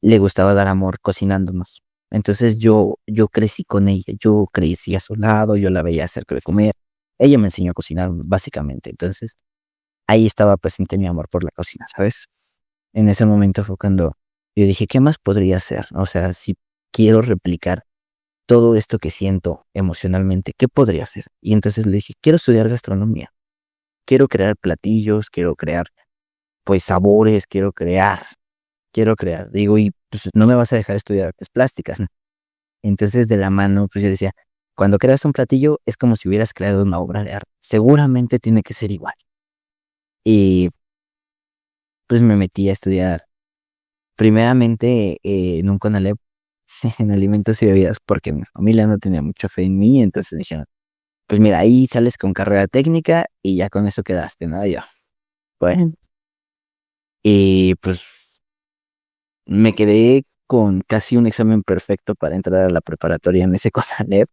Speaker 3: le gustaba dar amor cocinándonos. Entonces yo crecí con ella, yo crecí a su lado, yo la veía hacer de comer. Ella me enseñó a cocinar básicamente. Entonces ahí estaba presente mi amor por la cocina, ¿sabes? En ese momento fue cuando yo dije, ¿qué más podría hacer? O sea, si quiero replicar todo esto que siento emocionalmente, ¿qué podría hacer? Y entonces le dije, quiero estudiar gastronomía, quiero crear platillos, quiero crear pues sabores, quiero crear. Digo, y pues no me vas a dejar estudiar artes plásticas, ¿no? Entonces de la mano, pues yo decía, cuando creas un platillo es como si hubieras creado una obra de arte. Seguramente tiene que ser igual. Y pues me metí a estudiar primeramente en un CONALEP en alimentos y bebidas porque mi familia no tenía mucha fe en mí. Entonces dijeron, pues mira, ahí sales con carrera técnica y ya con eso quedaste, ¿no? Y yo, bueno. Y pues me quedé con casi un examen perfecto para entrar a la preparatoria en ese CONALEP.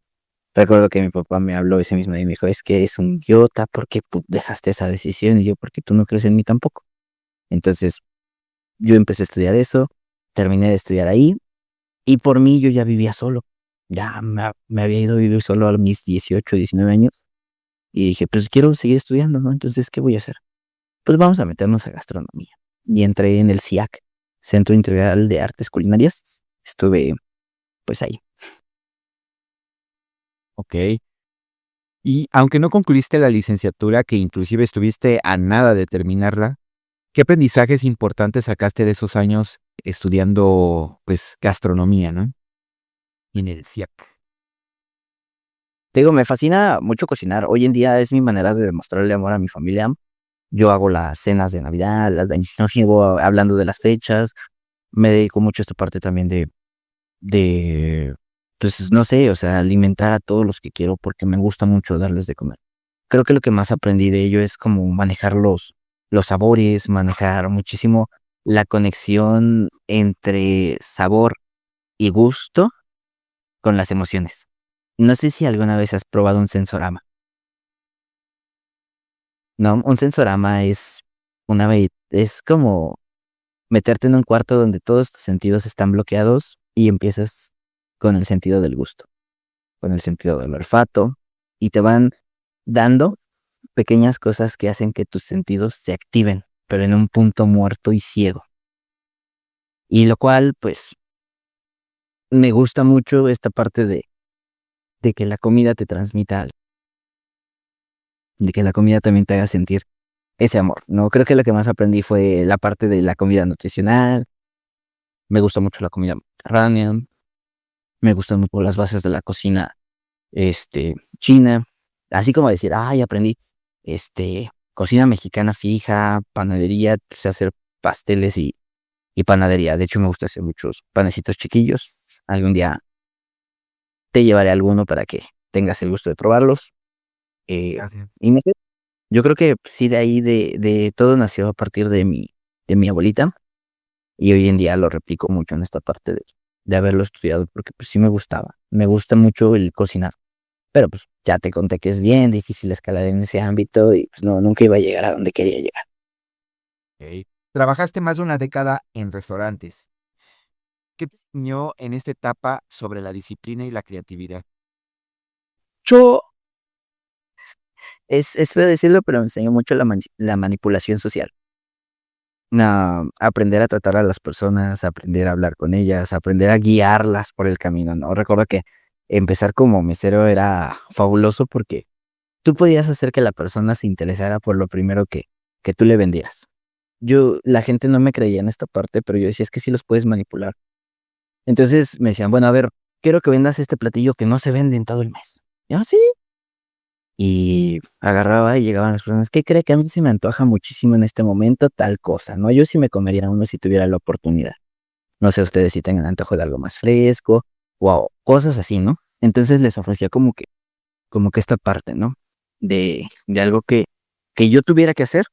Speaker 3: Recuerdo que mi papá me habló ese mismo día y me dijo, es que eres un idiota, ¿por qué dejaste esa decisión? Y yo, porque tú no crees en mí tampoco. Entonces, yo empecé a estudiar eso, terminé de estudiar ahí, y por mí yo ya vivía solo. Ya me había ido a vivir solo a mis 18, 19 años, y dije, pues quiero seguir estudiando, ¿no? Entonces, ¿qué voy a hacer? Pues vamos a meternos a gastronomía. Y entré en el CIAC, Centro Integral de Artes Culinarias. Estuve, pues ahí.
Speaker 2: Ok. Y aunque no concluiste la licenciatura, que inclusive estuviste a nada de terminarla, ¿qué aprendizajes importantes sacaste de esos años estudiando, pues, gastronomía, ¿no? En el CIAC.
Speaker 3: Te digo, me fascina mucho cocinar. Hoy en día es mi manera de demostrarle amor a mi familia. Yo hago las cenas de Navidad, las de Año Nuevo, hablando de las fechas. Me dedico mucho a esta parte también de, pues no sé, o sea, alimentar a todos los que quiero porque me gusta mucho darles de comer. Creo que lo que más aprendí de ello es como manejar los sabores, manejar muchísimo la conexión entre sabor y gusto con las emociones. No sé si alguna vez has probado un sensorama, ¿no? Un sensorama es como meterte en un cuarto donde todos tus sentidos están bloqueados y empiezas con el sentido del gusto, con el sentido del olfato y te van dando pequeñas cosas que hacen que tus sentidos se activen, pero en un punto muerto y ciego. Y lo cual, pues, me gusta mucho esta parte de que la comida te transmita algo, de que la comida también te haga sentir ese amor, ¿no? Creo que lo que más aprendí fue la parte de la comida nutricional. Me gusta mucho la comida mediterránea, me gustan mucho las bases de la cocina, china, así como decir, ay, aprendí, cocina mexicana fija, panadería, sé hacer pasteles y panadería. De hecho, me gusta hacer muchos panecitos chiquillos. Algún día te llevaré alguno para que tengas el gusto de probarlos.
Speaker 2: Gracias.
Speaker 3: Y no sé, yo creo que sí, de ahí de todo nació a partir de mi abuelita. Y hoy en día lo replico mucho en esta parte de haberlo estudiado, porque pues sí me gustaba. Me gusta mucho el cocinar. Pero pues ya te conté que es bien difícil escalar en ese ámbito y pues no, nunca iba a llegar a donde quería llegar.
Speaker 2: Ok. Trabajaste más de una década en restaurantes. ¿Qué te enseñó en esta etapa sobre la disciplina y la creatividad?
Speaker 3: Yo, es feo decirlo, pero me enseñó mucho la manipulación social. Aprender a tratar a las personas, aprender a hablar con ellas, aprender a guiarlas por el camino, ¿no? Recuerdo que empezar como mesero era fabuloso porque tú podías hacer que la persona se interesara por lo primero que tú le vendieras. La gente no me creía en esta parte, pero yo decía, es que sí los puedes manipular. Entonces me decían, bueno, a ver, quiero que vendas este platillo que no se vende en todo el mes. Yo, sí. Y agarraba y llegaban las personas, ¿qué cree que a mí se me antoja muchísimo en este momento tal cosa, ¿no? Yo sí me comería uno si tuviera la oportunidad. No sé ustedes si tengan antojo de algo más fresco o cosas así, ¿no? Entonces les ofrecía como que esta parte, ¿no? De algo que yo tuviera que hacer,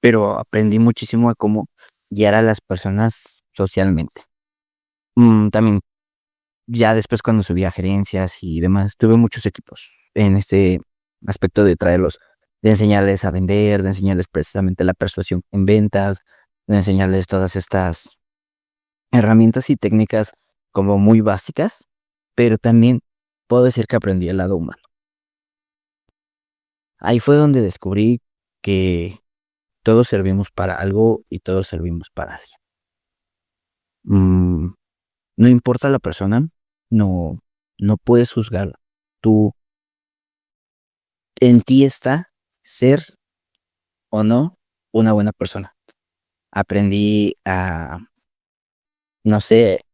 Speaker 3: pero aprendí muchísimo a cómo guiar a las personas socialmente. También ya después cuando subí a gerencias y demás, tuve muchos equipos en este aspecto de traerlos, de enseñarles a vender, de enseñarles precisamente la persuasión en ventas, de enseñarles todas estas herramientas y técnicas como muy básicas, pero también puedo decir que aprendí el lado humano. Ahí fue donde descubrí que todos servimos para algo y todos servimos para alguien. Mm, no importa la persona, no, no puedes juzgarla. Tú, en ti está ser o no una buena persona. Aprendí no sé,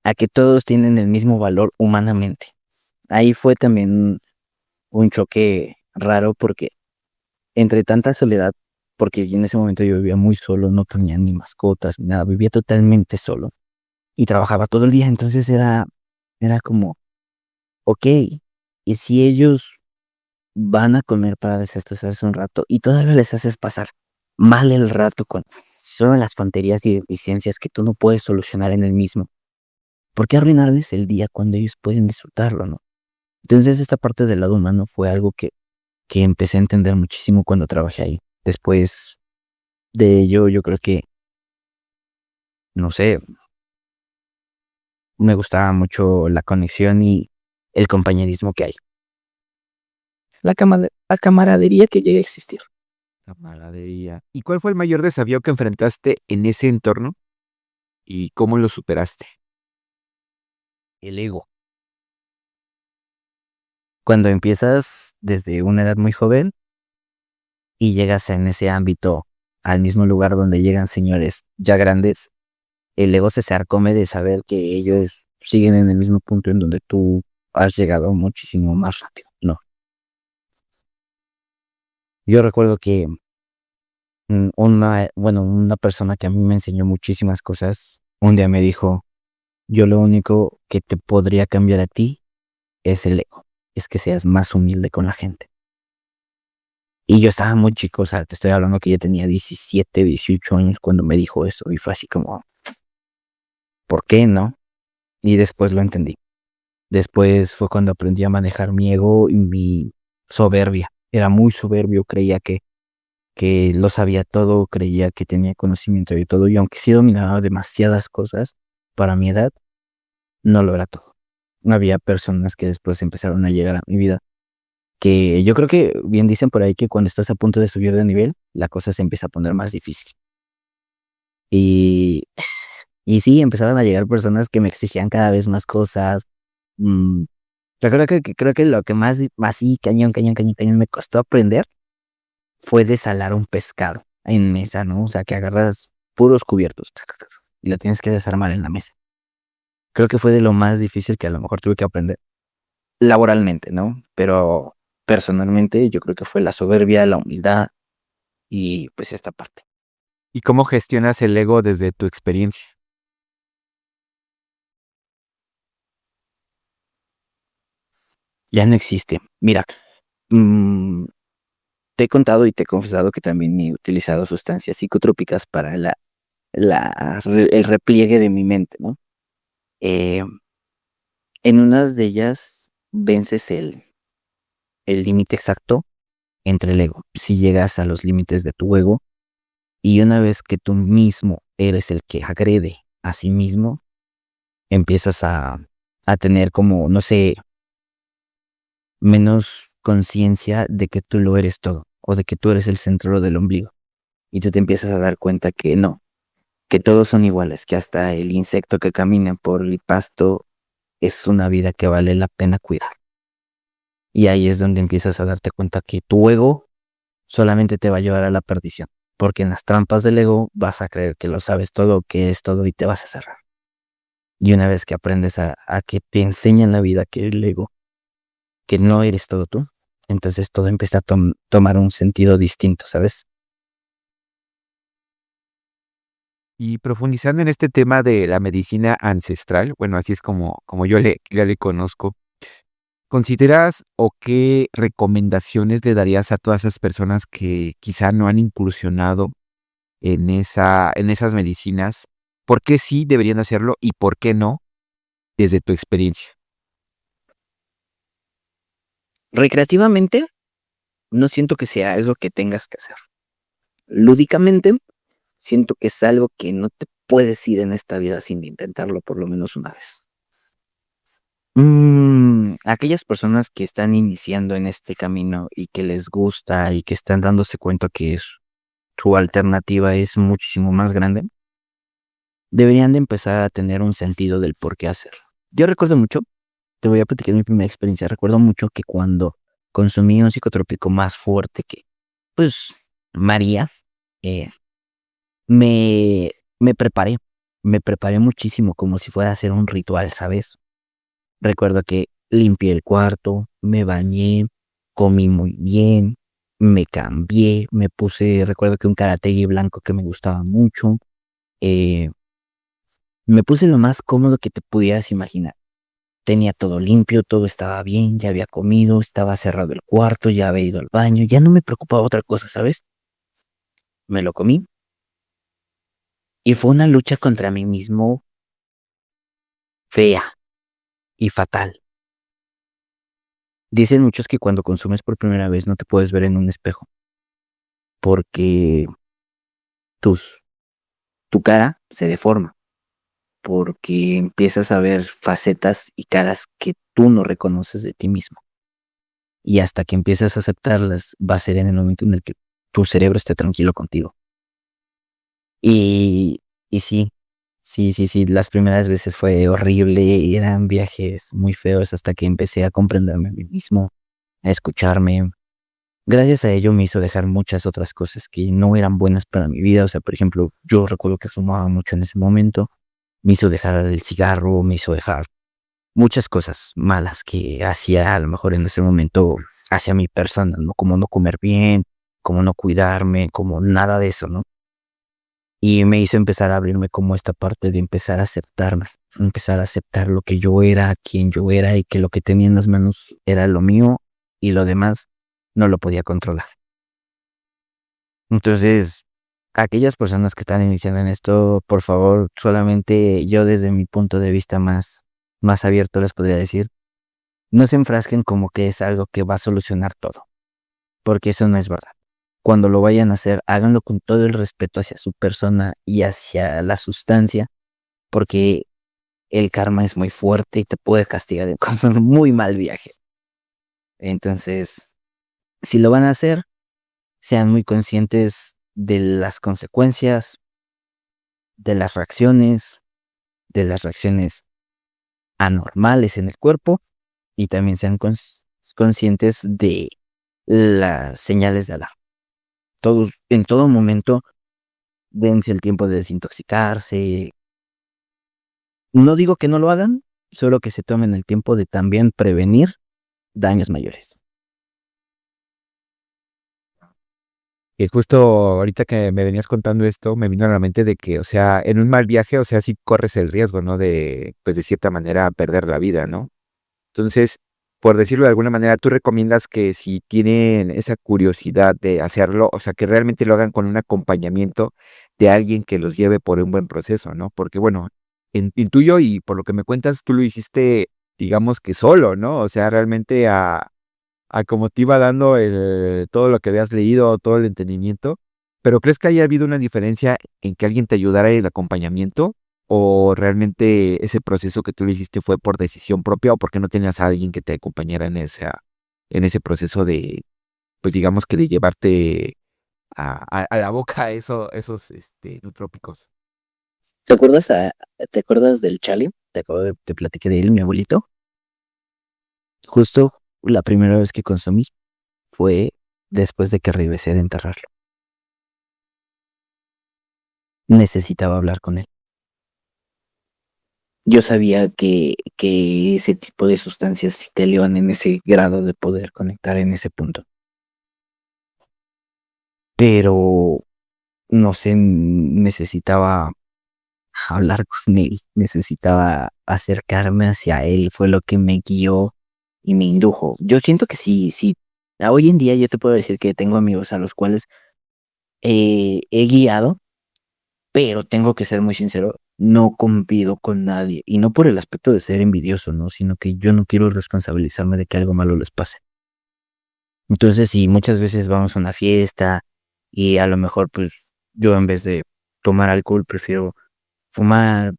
Speaker 3: a que todos tienen el mismo valor humanamente. Ahí fue también un choque raro porque entre tanta soledad, porque en ese momento yo vivía muy solo, no tenía ni mascotas ni nada, vivía totalmente solo y trabajaba todo el día, entonces era como, ok, y si ellos van a comer para desestresarse un rato y todavía les haces pasar mal el rato con solo las tonterías y deficiencias que tú no puedes solucionar en el mismo, ¿por qué arruinarles el día cuando ellos pueden disfrutarlo, no? Entonces esta parte del lado humano fue algo que empecé a entender muchísimo cuando trabajé ahí. Después de ello, yo creo que, no sé, me gustaba mucho la conexión y el compañerismo que hay. La camaradería que llega a existir.
Speaker 2: Camaradería. ¿Y cuál fue el mayor desafío que enfrentaste en ese entorno y cómo lo superaste?
Speaker 3: El ego. Cuando empiezas desde una edad muy joven y llegas en ese ámbito al mismo lugar donde llegan señores ya grandes, el ego se carcome de saber que ellos siguen en el mismo punto en donde tú has llegado muchísimo más rápido, ¿no? Yo recuerdo que una persona que a mí me enseñó muchísimas cosas, un día me dijo, yo lo único que te podría cambiar a ti es el ego, es que seas más humilde con la gente. Y yo estaba muy chico, o sea, te estoy hablando que yo tenía 17, 18 años cuando me dijo eso y fue así como, ¿por qué no? Y después lo entendí. Después fue cuando aprendí a manejar mi ego y mi soberbia. Era muy soberbio, creía que lo sabía todo, creía que tenía conocimiento de todo y aunque sí dominaba demasiadas cosas para mi edad, no lo era todo. Había personas que después empezaron a llegar a mi vida que yo creo que bien dicen por ahí que cuando estás a punto de subir de nivel, la cosa se empieza a poner más difícil. Y, y sí, empezaron a llegar personas que me exigían cada vez más cosas. Mm, creo que lo que más sí, cañón me costó aprender fue desalar un pescado en mesa, ¿no? O sea, que agarras puros cubiertos y lo tienes que desarmar en la mesa. Creo que fue de lo más difícil que a lo mejor tuve que aprender laboralmente, ¿no? Pero personalmente yo creo que fue la soberbia, la humildad y pues esta parte.
Speaker 2: ¿Y cómo gestionas el ego desde tu experiencia?
Speaker 3: Ya no existe. Mira, mm, te he contado y te he confesado que también he utilizado sustancias psicotrópicas para el repliegue de mi mente, ¿no? Eh, en unas de ellas vences el límite exacto entre el ego. Si llegas a los límites de tu ego y una vez que tú mismo eres el que agrede a sí mismo, empiezas a tener como, no sé, menos conciencia de que tú lo eres todo o de que tú eres el centro del ombligo. Y tú te empiezas a dar cuenta que no, que todos son iguales, que hasta el insecto que camina por el pasto es una vida que vale la pena cuidar. Y ahí es donde empiezas a darte cuenta que tu ego solamente te va a llevar a la perdición, porque en las trampas del ego vas a creer que lo sabes todo, que es todo y te vas a cerrar. Y una vez que aprendes a que te enseñan la vida que el ego, que no eres todo tú, entonces todo empieza a tomar un sentido distinto, ¿sabes?
Speaker 2: Y profundizando en este tema de la medicina ancestral, bueno, así es como ya le conozco, ¿consideras o qué recomendaciones le darías a todas esas personas que quizá no han incursionado en esas medicinas? ¿Por qué sí deberían hacerlo y por qué no desde tu experiencia?
Speaker 3: Recreativamente, no siento que sea algo que tengas que hacer. Lúdicamente, siento que es algo que no te puedes ir en esta vida sin intentarlo por lo menos una vez. Aquellas personas que están iniciando en este camino y que les gusta y que están dándose cuenta que su alternativa es muchísimo más grande, deberían de empezar a tener un sentido del por qué hacerlo. Yo recuerdo mucho, te voy a platicar mi primera experiencia, recuerdo mucho que cuando consumí un psicotrópico más fuerte que, pues, María, eh, me preparé, me preparé muchísimo como si fuera a hacer un ritual, ¿sabes? Recuerdo que limpié el cuarto, me bañé, comí muy bien, me cambié, me puse, recuerdo que un karategui blanco que me gustaba mucho, eh, me puse lo más cómodo que te pudieras imaginar. Tenía todo limpio, todo estaba bien, ya había comido, estaba cerrado el cuarto, ya había ido al baño, ya no me preocupaba otra cosa, ¿sabes? Me lo comí y fue una lucha contra mí mismo fea y fatal. Dicen muchos que cuando consumes por primera vez no te puedes ver en un espejo porque tus, tu cara se deforma, porque empiezas a ver facetas y caras que tú no reconoces de ti mismo. Y hasta que empiezas a aceptarlas, va a ser en el momento en el que tu cerebro esté tranquilo contigo. Y, y sí, las primeras veces fue horrible y eran viajes muy feos hasta que empecé a comprenderme a mí mismo, a escucharme. Gracias a ello me hizo dejar muchas otras cosas que no eran buenas para mi vida. O sea, por ejemplo, yo recuerdo que fumaba mucho en ese momento. Me hizo dejar el cigarro, me hizo dejar muchas cosas malas que hacía a lo mejor en ese momento hacia mi persona, ¿no? Como no comer bien, como no cuidarme, como nada de eso, ¿no? Y me hizo empezar a abrirme como esta parte de empezar a aceptarme, empezar a aceptar lo que yo era, quién yo era y que lo que tenía en las manos era lo mío y lo demás no lo podía controlar. Entonces, aquellas personas que están iniciando en esto, por favor, solamente yo desde mi punto de vista más abierto les podría decir, no se enfrasquen como que es algo que va a solucionar todo, porque eso no es verdad. Cuando lo vayan a hacer, háganlo con todo el respeto hacia su persona y hacia la sustancia, porque el karma es muy fuerte y te puede castigar con un muy mal viaje. Entonces, si lo van a hacer, sean muy conscientes de las consecuencias, de las reacciones anormales en el cuerpo y también sean conscientes de las señales de alarma. Todos, en todo momento, dense el tiempo de desintoxicarse. No digo que no lo hagan, solo que se tomen el tiempo de también prevenir daños mayores.
Speaker 2: Y justo ahorita que me venías contando esto, me vino a la mente de que, o sea, en un mal viaje, o sea, sí corres el riesgo, ¿no? De, pues de cierta manera, perder la vida, ¿no? Entonces, por decirlo de alguna manera, tú recomiendas que si tienen esa curiosidad de hacerlo, o sea, que realmente lo hagan con un acompañamiento de alguien que los lleve por un buen proceso, ¿no? Porque, bueno, intuyo y por lo que me cuentas, tú lo hiciste, digamos que solo, ¿no? O sea, realmente a como te iba dando todo lo que habías leído, todo el entendimiento, pero ¿crees que haya habido una diferencia en que alguien te ayudara en el acompañamiento? ¿O realmente ese proceso que tú le hiciste fue por decisión propia o porque no tenías a alguien que te acompañara en ese proceso de, pues digamos que de llevarte a la boca esos nootrópicos?
Speaker 3: ¿Te acuerdas del Chale? Te platiqué de él, mi abuelito. Justo la primera vez que consumí fue después de que regresé de enterrarlo. Necesitaba hablar con él. Yo sabía que ese tipo de sustancias sí te elevan en ese grado de poder conectar en ese punto. Pero, no sé, necesitaba hablar con él, necesitaba acercarme hacia él, fue lo que me guió y me indujo. Yo siento que sí. Hoy en día yo te puedo decir que tengo amigos a los cuales he guiado, pero tengo que ser muy sincero, no convido con nadie. Y no por el aspecto de ser envidioso, ¿no? Sino que yo no quiero responsabilizarme de que algo malo les pase. Entonces, si muchas veces vamos a una fiesta y a lo mejor, pues, yo en vez de tomar alcohol prefiero fumar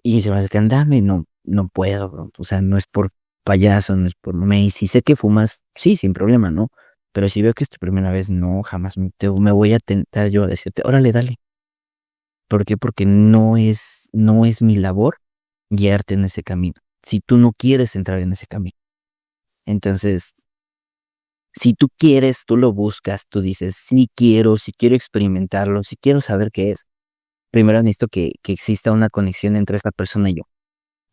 Speaker 3: y se me acercan, dame, no puedo, bro. O sea, no es por payaso, no es por mame. Y si sé que fumas, sí, sin problema, ¿no? Pero si veo que es tu primera vez, no, jamás me voy a tentar yo a decirte, órale, dale. ¿Por qué? Porque no es mi labor guiarte en ese camino. Si tú no quieres entrar en ese camino. Entonces, si tú quieres, tú lo buscas, tú dices, sí quiero experimentarlo, sí quiero saber qué es. Primero necesito que exista una conexión entre esta persona y yo.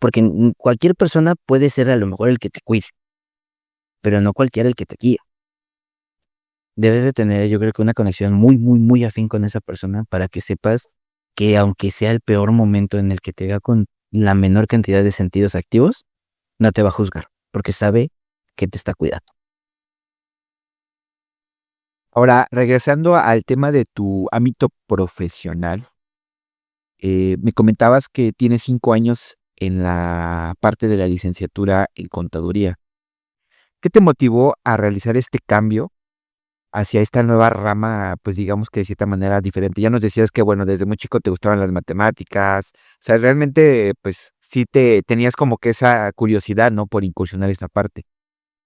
Speaker 3: Porque cualquier persona puede ser a lo mejor el que te cuide, pero no cualquiera el que te guía. Debes de tener, yo creo que una conexión muy afín con esa persona para que sepas que aunque sea el peor momento en el que te vea con la menor cantidad de sentidos activos, no te va a juzgar, porque sabe que te está cuidando.
Speaker 2: Ahora, regresando al tema de tu ámbito profesional, me comentabas que tienes 5 años en la parte de la licenciatura en contaduría. ¿Qué te motivó a realizar este cambio hacia esta nueva rama, pues digamos que de cierta manera diferente? Ya nos decías que, bueno, desde muy chico te gustaban las matemáticas, o sea, realmente, pues sí te tenías como que esa curiosidad, ¿no? Por incursionar esta parte.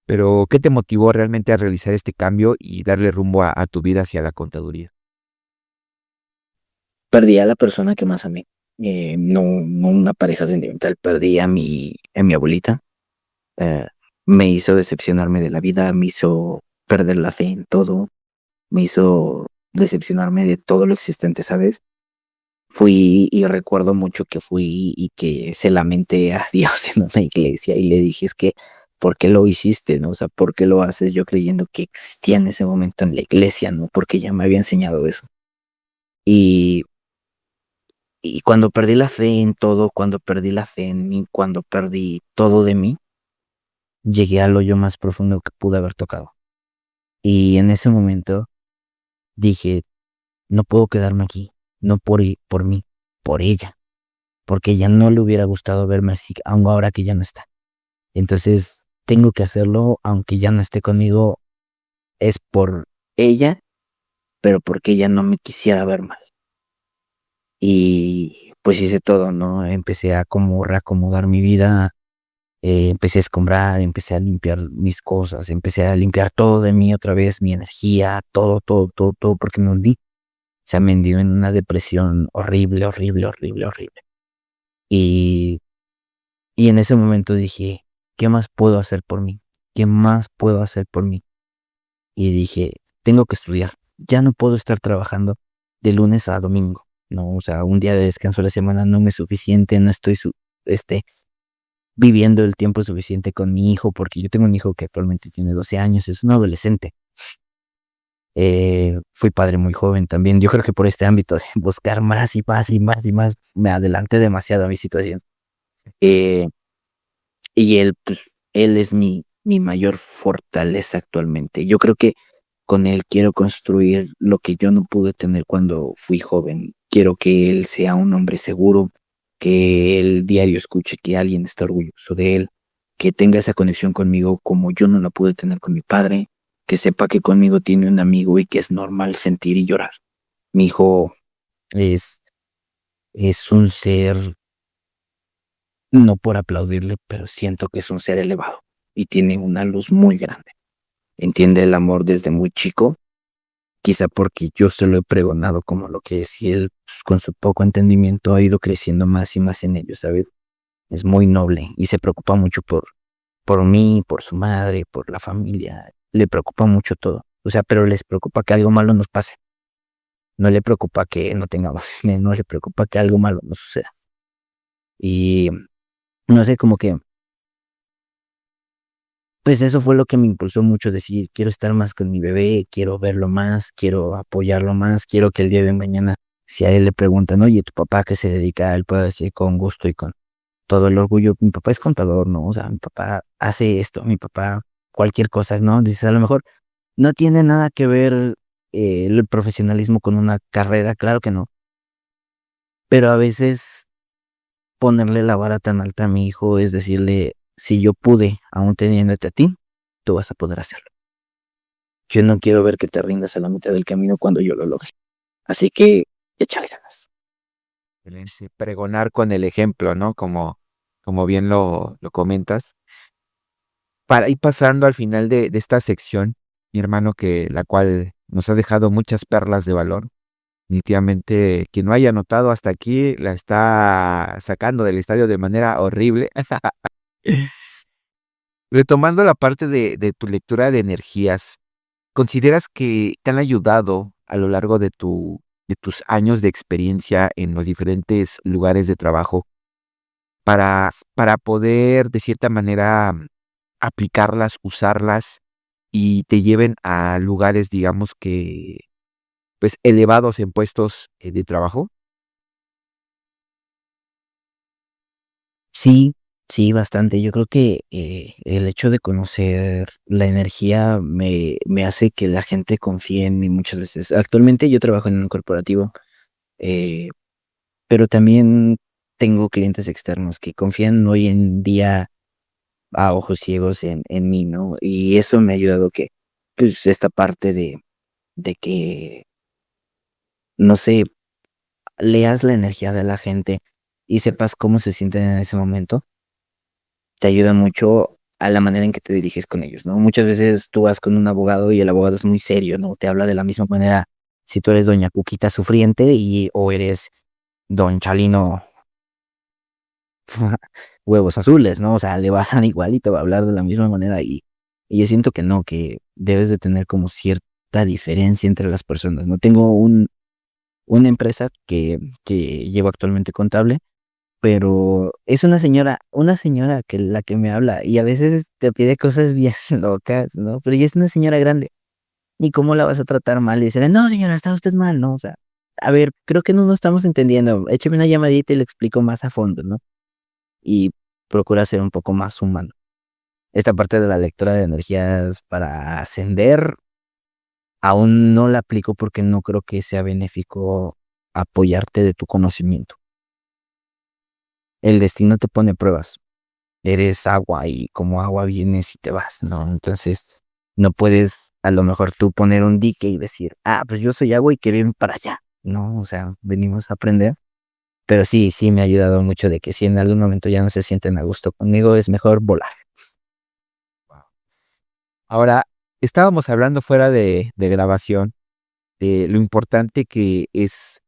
Speaker 2: Pero, ¿qué te motivó realmente a realizar este cambio y darle rumbo a tu vida hacia la contaduría?
Speaker 3: Perdí a la persona que más amé. No una pareja sentimental, perdí a mi abuelita. Eh, Me hizo decepcionarme de la vida, me hizo perder la fe en todo, me hizo decepcionarme de todo lo existente, ¿sabes? Fui y recuerdo mucho que fui y que se lamenté a Dios en una iglesia y le dije, es que ¿por qué lo hiciste, no? O sea, ¿por qué lo haces? Yo creyendo que existía en ese momento en la iglesia, ¿no? Porque ella me había enseñado eso. Y, y cuando perdí la fe en todo, cuando perdí la fe en mí, cuando perdí todo de mí, llegué al hoyo más profundo que pude haber tocado. Y en ese momento dije, no puedo quedarme aquí, no por mí, por ella, porque ella no le hubiera gustado verme así, aun ahora que ya no está. Entonces, tengo que hacerlo, aunque ya no esté conmigo, es por ella, pero porque ella no me quisiera ver mal. Y pues hice todo, ¿no? Empecé a como reacomodar mi vida, empecé a escombrar, empecé a limpiar mis cosas, empecé a limpiar todo de mí otra vez, mi energía, todo, todo, todo, todo, porque me hundí. O sea, me hundí en una depresión horrible, horrible, horrible, horrible. Y, y en ese momento dije, ¿qué más puedo hacer por mí? ¿Qué más puedo hacer por mí? Y dije, tengo que estudiar. Ya no puedo estar trabajando de lunes a domingo, ¿no? O sea, un día de descanso a la semana no me es suficiente, no estoy este, viviendo el tiempo suficiente con mi hijo, porque yo tengo un hijo que actualmente tiene 12 años, es un adolescente. Fui padre muy joven también. Yo creo que por este ámbito de buscar más y más y más y más, me adelanté demasiado a mi situación. Eh, y él, pues, él es mi mayor fortaleza actualmente. Yo creo que con él quiero construir lo que yo no pude tener cuando fui joven. Quiero que él sea un hombre seguro, que él diario escuche que alguien está orgulloso de él, que tenga esa conexión conmigo como yo no la pude tener con mi padre, que sepa que conmigo tiene un amigo y que es normal sentir y llorar. Mi hijo es, es un ser, no por aplaudirle, pero siento que es un ser elevado y tiene una luz muy grande. Entiende el amor desde muy chico, quizá porque yo se lo he pregonado como lo que es y él, pues, con su poco entendimiento ha ido creciendo más y más en ello, ¿sabes? Es muy noble y se preocupa mucho por mí, por su madre, por la familia. Le preocupa mucho todo. O sea, pero les preocupa que algo malo nos pase. No le preocupa que no tengamos cine, no le preocupa que algo malo nos suceda. Y no sé, como que, pues eso fue lo que me impulsó mucho a decir, quiero estar más con mi bebé, quiero verlo más, quiero apoyarlo más, quiero que el día de mañana, si a él le preguntan, oye, ¿tu papá a qué se dedica? Él puede decir con gusto y con todo el orgullo, mi papá es contador, ¿no? O sea, mi papá hace esto, mi papá cualquier cosa, ¿no? Dices, a lo mejor no tiene nada que ver el profesionalismo con una carrera, claro que no, pero a veces ponerle la vara tan alta a mi hijo es decirle, si yo pude, aún teniéndote a ti, tú vas a poder hacerlo. Yo no quiero ver que te rindas a la mitad del camino cuando yo lo logre. Así que échale ganas.
Speaker 2: Sí, pregonar con el ejemplo, ¿no? Como bien lo comentas. Para ir pasando al final de esta sección, mi hermano, la cual nos ha dejado muchas perlas de valor. Definitivamente, quien no haya notado hasta aquí, la está sacando del estadio de manera horrible. Retomando la parte de tu lectura de energías, ¿consideras que te han ayudado a lo largo de tus años de experiencia en los diferentes lugares de trabajo para poder, de cierta manera, aplicarlas, usarlas y te lleven a lugares, digamos que, pues, elevados en puestos de trabajo?
Speaker 3: Sí, sí, bastante. Yo creo que el hecho de conocer la energía me hace que la gente confíe en mí muchas veces. Actualmente yo trabajo en un corporativo, eh, pero también tengo clientes externos que confían hoy en día a ojos ciegos en mí, ¿no? Y eso me ha ayudado que, pues, esta parte de que, no sé, leas la energía de la gente y sepas cómo se sienten en ese momento, te ayuda mucho a la manera en que te diriges con ellos, ¿no? Muchas veces tú vas con un abogado y el abogado es muy serio, ¿no? Te habla de la misma manera si tú eres doña Cuquita sufriente o eres don Chalino huevos azules, ¿no? O sea, le vas a dar igual y te va a hablar de la misma manera y yo siento que no, que debes de tener como cierta diferencia entre las personas, ¿no? Tengo una empresa que llevo actualmente contable pero es una señora que la que me habla y a veces te pide cosas bien locas, ¿no? Pero ella es una señora grande. ¿Y cómo la vas a tratar mal? Y decirle, no, señora, está usted mal, ¿no? O sea, a ver, creo que no nos estamos entendiendo. Écheme una llamadita y le explico más a fondo, ¿no? Y procura ser un poco más humano. Esta parte de la lectura de energías para ascender, aún no la aplico porque no creo que sea benéfico apoyarte de tu conocimiento. El destino te pone pruebas. Eres agua y como agua vienes y te vas, ¿no? Entonces, no puedes a lo mejor tú poner un dique y decir, pues yo soy agua y quiero ir para allá. No, o sea, venimos a aprender. Pero sí me ha ayudado mucho de que si en algún momento ya no se sienten a gusto conmigo, es mejor volar.
Speaker 2: Ahora, estábamos hablando fuera de grabación de lo importante que es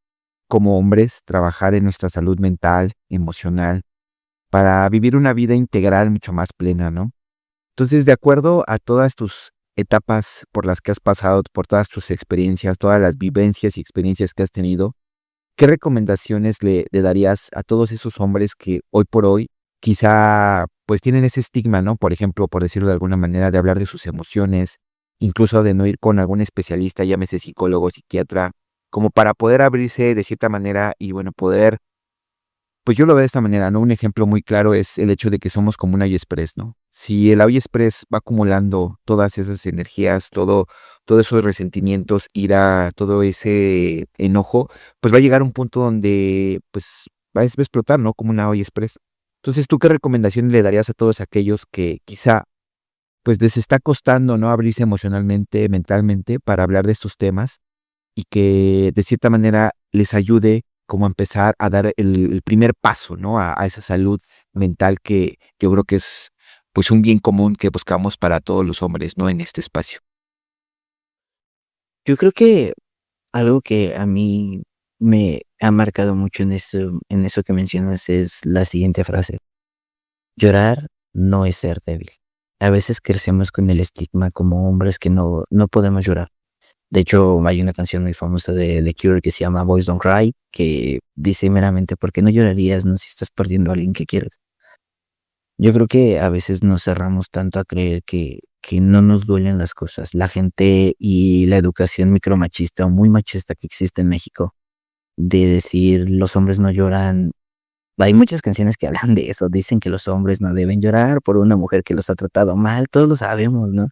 Speaker 2: como hombres trabajar en nuestra salud mental, emocional, para vivir una vida integral mucho más plena, ¿no? Entonces, de acuerdo a todas tus etapas por las que has pasado, por todas tus experiencias, todas las vivencias y experiencias que has tenido, ¿qué recomendaciones le darías a todos esos hombres que hoy por hoy quizá pues tienen ese estigma, ¿no? Por ejemplo, por decirlo de alguna manera, de hablar de sus emociones, incluso de no ir con algún especialista, llámese psicólogo, psiquiatra, como para poder abrirse de cierta manera y bueno, poder, pues yo lo veo de esta manera, ¿no? Un ejemplo muy claro es el hecho de que somos como un AliExpress, ¿no? Si el AliExpress va acumulando todas esas energías, todos esos resentimientos, ira, todo ese enojo, pues va a llegar a un punto donde pues va a explotar, ¿no? Como una AliExpress. Entonces, ¿tú qué recomendaciones le darías a todos aquellos que quizá pues les está costando, ¿no? Abrirse emocionalmente, mentalmente para hablar de estos temas y que de cierta manera les ayude como a empezar a dar el primer paso, ¿no? A esa salud mental que yo creo que es pues un bien común que buscamos para todos los hombres, ¿no? En este espacio.
Speaker 3: Yo creo que algo que a mí me ha marcado mucho en eso que mencionas es la siguiente frase. Llorar no es ser débil. A veces crecemos con el estigma como hombres que no podemos llorar. De hecho, hay una canción muy famosa de The Cure que se llama Boys Don't Cry, que dice meramente, ¿por qué no llorarías, no, si estás perdiendo a alguien que quieres? Yo creo que a veces nos cerramos tanto a creer que no nos duelen las cosas. La gente y la educación micromachista o muy machista que existe en México, de decir los hombres no lloran. Hay muchas canciones que hablan de eso, dicen que los hombres no deben llorar por una mujer que los ha tratado mal, todos lo sabemos, ¿no?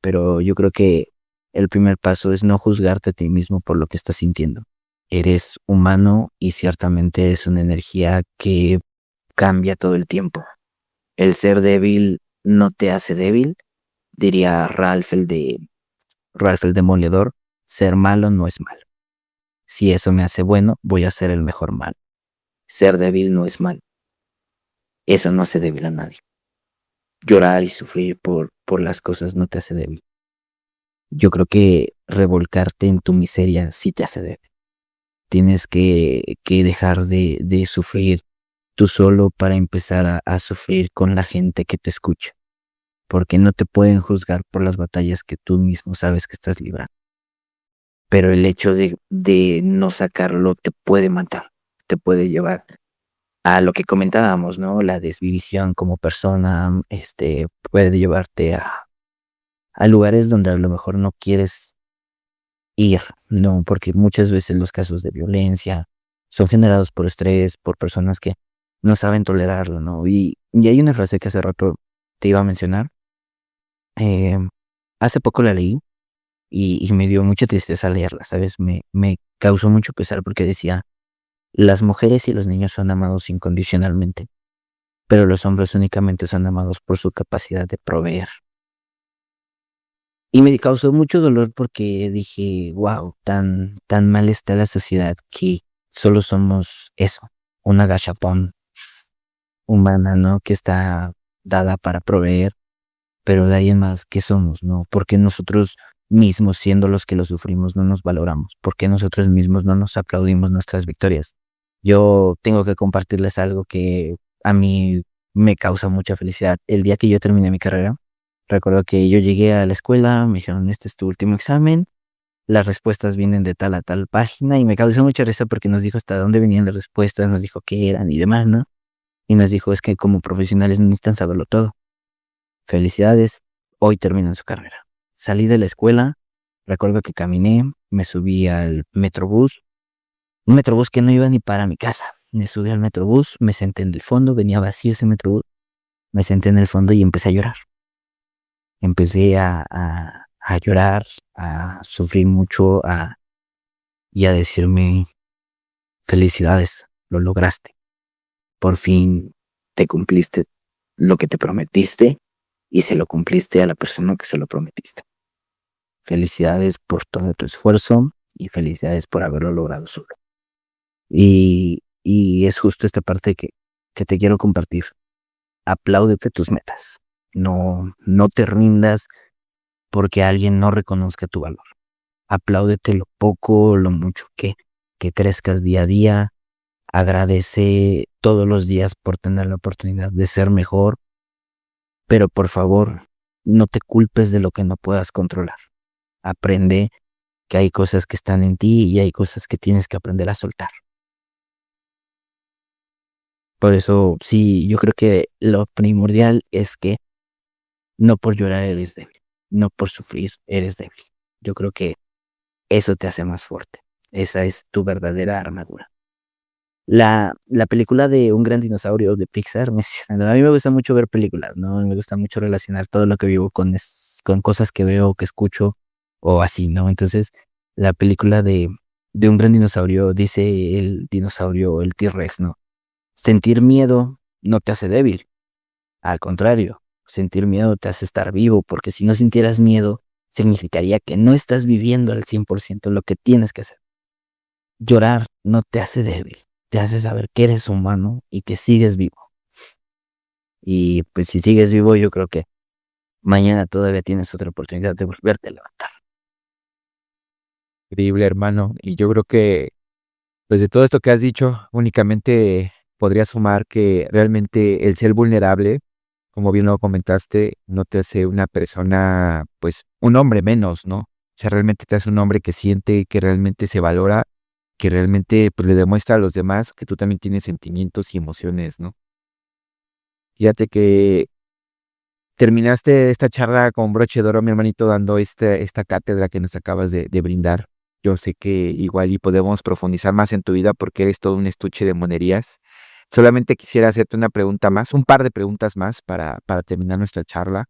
Speaker 3: Pero yo creo que el primer paso es no juzgarte a ti mismo por lo que estás sintiendo. Eres humano y ciertamente es una energía que cambia todo el tiempo. El ser débil no te hace débil, diría Ralph el Demoledor, ser malo no es malo. Si eso me hace bueno, voy a ser el mejor malo. Ser débil no es malo. Eso no hace débil a nadie. Llorar y sufrir por las cosas no te hace débil. Yo creo que revolcarte en tu miseria sí te hace débil. Tienes que dejar de sufrir tú solo para empezar a sufrir con la gente que te escucha. Porque no te pueden juzgar por las batallas que tú mismo sabes que estás librando. Pero el hecho de no sacarlo te puede matar, te puede llevar a lo que comentábamos, ¿no? La desvivisión como persona, puede llevarte a lugares donde a lo mejor no quieres ir, ¿no? Porque muchas veces los casos de violencia son generados por estrés, por personas que no saben tolerarlo, ¿no? Y hay una frase que hace rato te iba a mencionar. eh, Hace poco la leí y me dio mucha tristeza leerla, ¿sabes? Me causó mucho pesar porque decía, las mujeres y los niños son amados incondicionalmente, pero los hombres únicamente son amados por su capacidad de proveer. Y me causó mucho dolor porque dije, wow, tan mal está la sociedad que solo somos eso, una gachapón humana, ¿no? Que está dada para proveer, pero de ahí en más, ¿qué somos, no? Porque nosotros mismos, siendo los que lo sufrimos, no nos valoramos? Porque nosotros mismos no nos aplaudimos nuestras victorias? Yo tengo que compartirles algo que a mí me causa mucha felicidad. El día que yo terminé mi carrera, recuerdo que yo llegué a la escuela, me dijeron, este es tu último examen, las respuestas vienen de tal a tal página y me causó mucha risa porque nos dijo hasta dónde venían las respuestas, nos dijo qué eran y demás, ¿no? Y nos dijo, es que como profesionales no necesitan saberlo todo. Felicidades, hoy terminan su carrera. Salí de la escuela, recuerdo que caminé, me subí al Metrobús, un Metrobús que no iba ni para mi casa. Me subí al Metrobús, me senté en el fondo, venía vacío ese Metrobús, me senté en el fondo y empecé a llorar. Empecé a llorar, a sufrir mucho y a decirme, felicidades, lo lograste. Por fin te cumpliste lo que te prometiste y se lo cumpliste a la persona que se lo prometiste. Felicidades por todo tu esfuerzo y felicidades por haberlo logrado solo. Y es justo esta parte que te quiero compartir. Apláudete tus metas. No te rindas porque alguien no reconozca tu valor. Apláudete lo poco o lo mucho que crezcas día a día. Agradece todos los días por tener la oportunidad de ser mejor. Pero por favor, no te culpes de lo que no puedas controlar. Aprende que hay cosas que están en ti y hay cosas que tienes que aprender a soltar. Por eso, sí, yo creo que lo primordial es que no por llorar eres débil, no por sufrir eres débil. Yo creo que eso te hace más fuerte. Esa es tu verdadera armadura. La película de Un gran dinosaurio de Pixar, a mí me gusta mucho ver películas, ¿no? Me gusta mucho relacionar todo lo que vivo con cosas que veo, que escucho o así, ¿no? Entonces, la película de Un gran dinosaurio dice el dinosaurio, el T-Rex, ¿no? Sentir miedo no te hace débil. Al contrario, sentir miedo te hace estar vivo, porque si no sintieras miedo, significaría que no estás viviendo al 100% lo que tienes que hacer. Llorar no te hace débil, te hace saber que eres humano y que sigues vivo. Y pues si sigues vivo, yo creo que mañana todavía tienes otra oportunidad de volverte a levantar.
Speaker 2: Increíble, hermano. Y yo creo que, pues de todo esto que has dicho, únicamente podría sumar que realmente el ser vulnerable, como bien lo comentaste, no te hace una persona, pues un hombre menos, ¿no? O sea, realmente te hace un hombre que siente, que realmente se valora, que realmente pues, le demuestra a los demás que tú también tienes sentimientos y emociones, ¿no? Fíjate que terminaste esta charla con broche de oro, mi hermanito, dando esta cátedra que nos acabas de brindar. Yo sé que igual y podemos profundizar más en tu vida porque eres todo un estuche de monerías. Solamente quisiera hacerte una pregunta más, un par de preguntas más para terminar nuestra charla.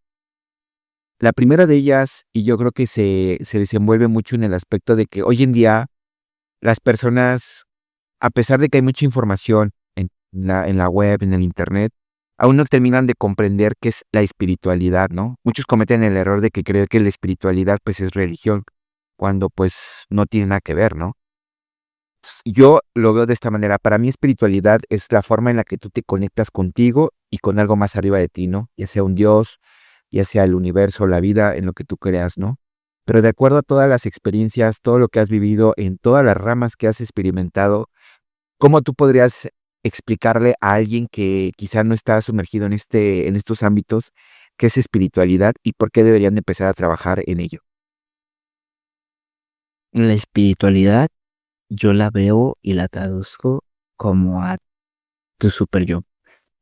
Speaker 2: La primera de ellas, y yo creo que se desenvuelve mucho en el aspecto de que hoy en día las personas, a pesar de que hay mucha información en la web, en el internet, aún no terminan de comprender qué es la espiritualidad, ¿no? Muchos cometen el error de que creen que la espiritualidad pues es religión, cuando pues no tiene nada que ver, ¿no? Yo lo veo de esta manera. Para mí espiritualidad es la forma en la que tú te conectas contigo y con algo más arriba de ti, ¿no? Ya sea un Dios, ya sea el universo, la vida, en lo que tú creas, ¿no? Pero de acuerdo a todas las experiencias, todo lo que has vivido, en todas las ramas que has experimentado, ¿cómo tú podrías explicarle a alguien que quizá no está sumergido en estos ámbitos qué es espiritualidad y por qué deberían de empezar a trabajar en ello?
Speaker 3: La espiritualidad yo la veo y la traduzco como a tu super yo.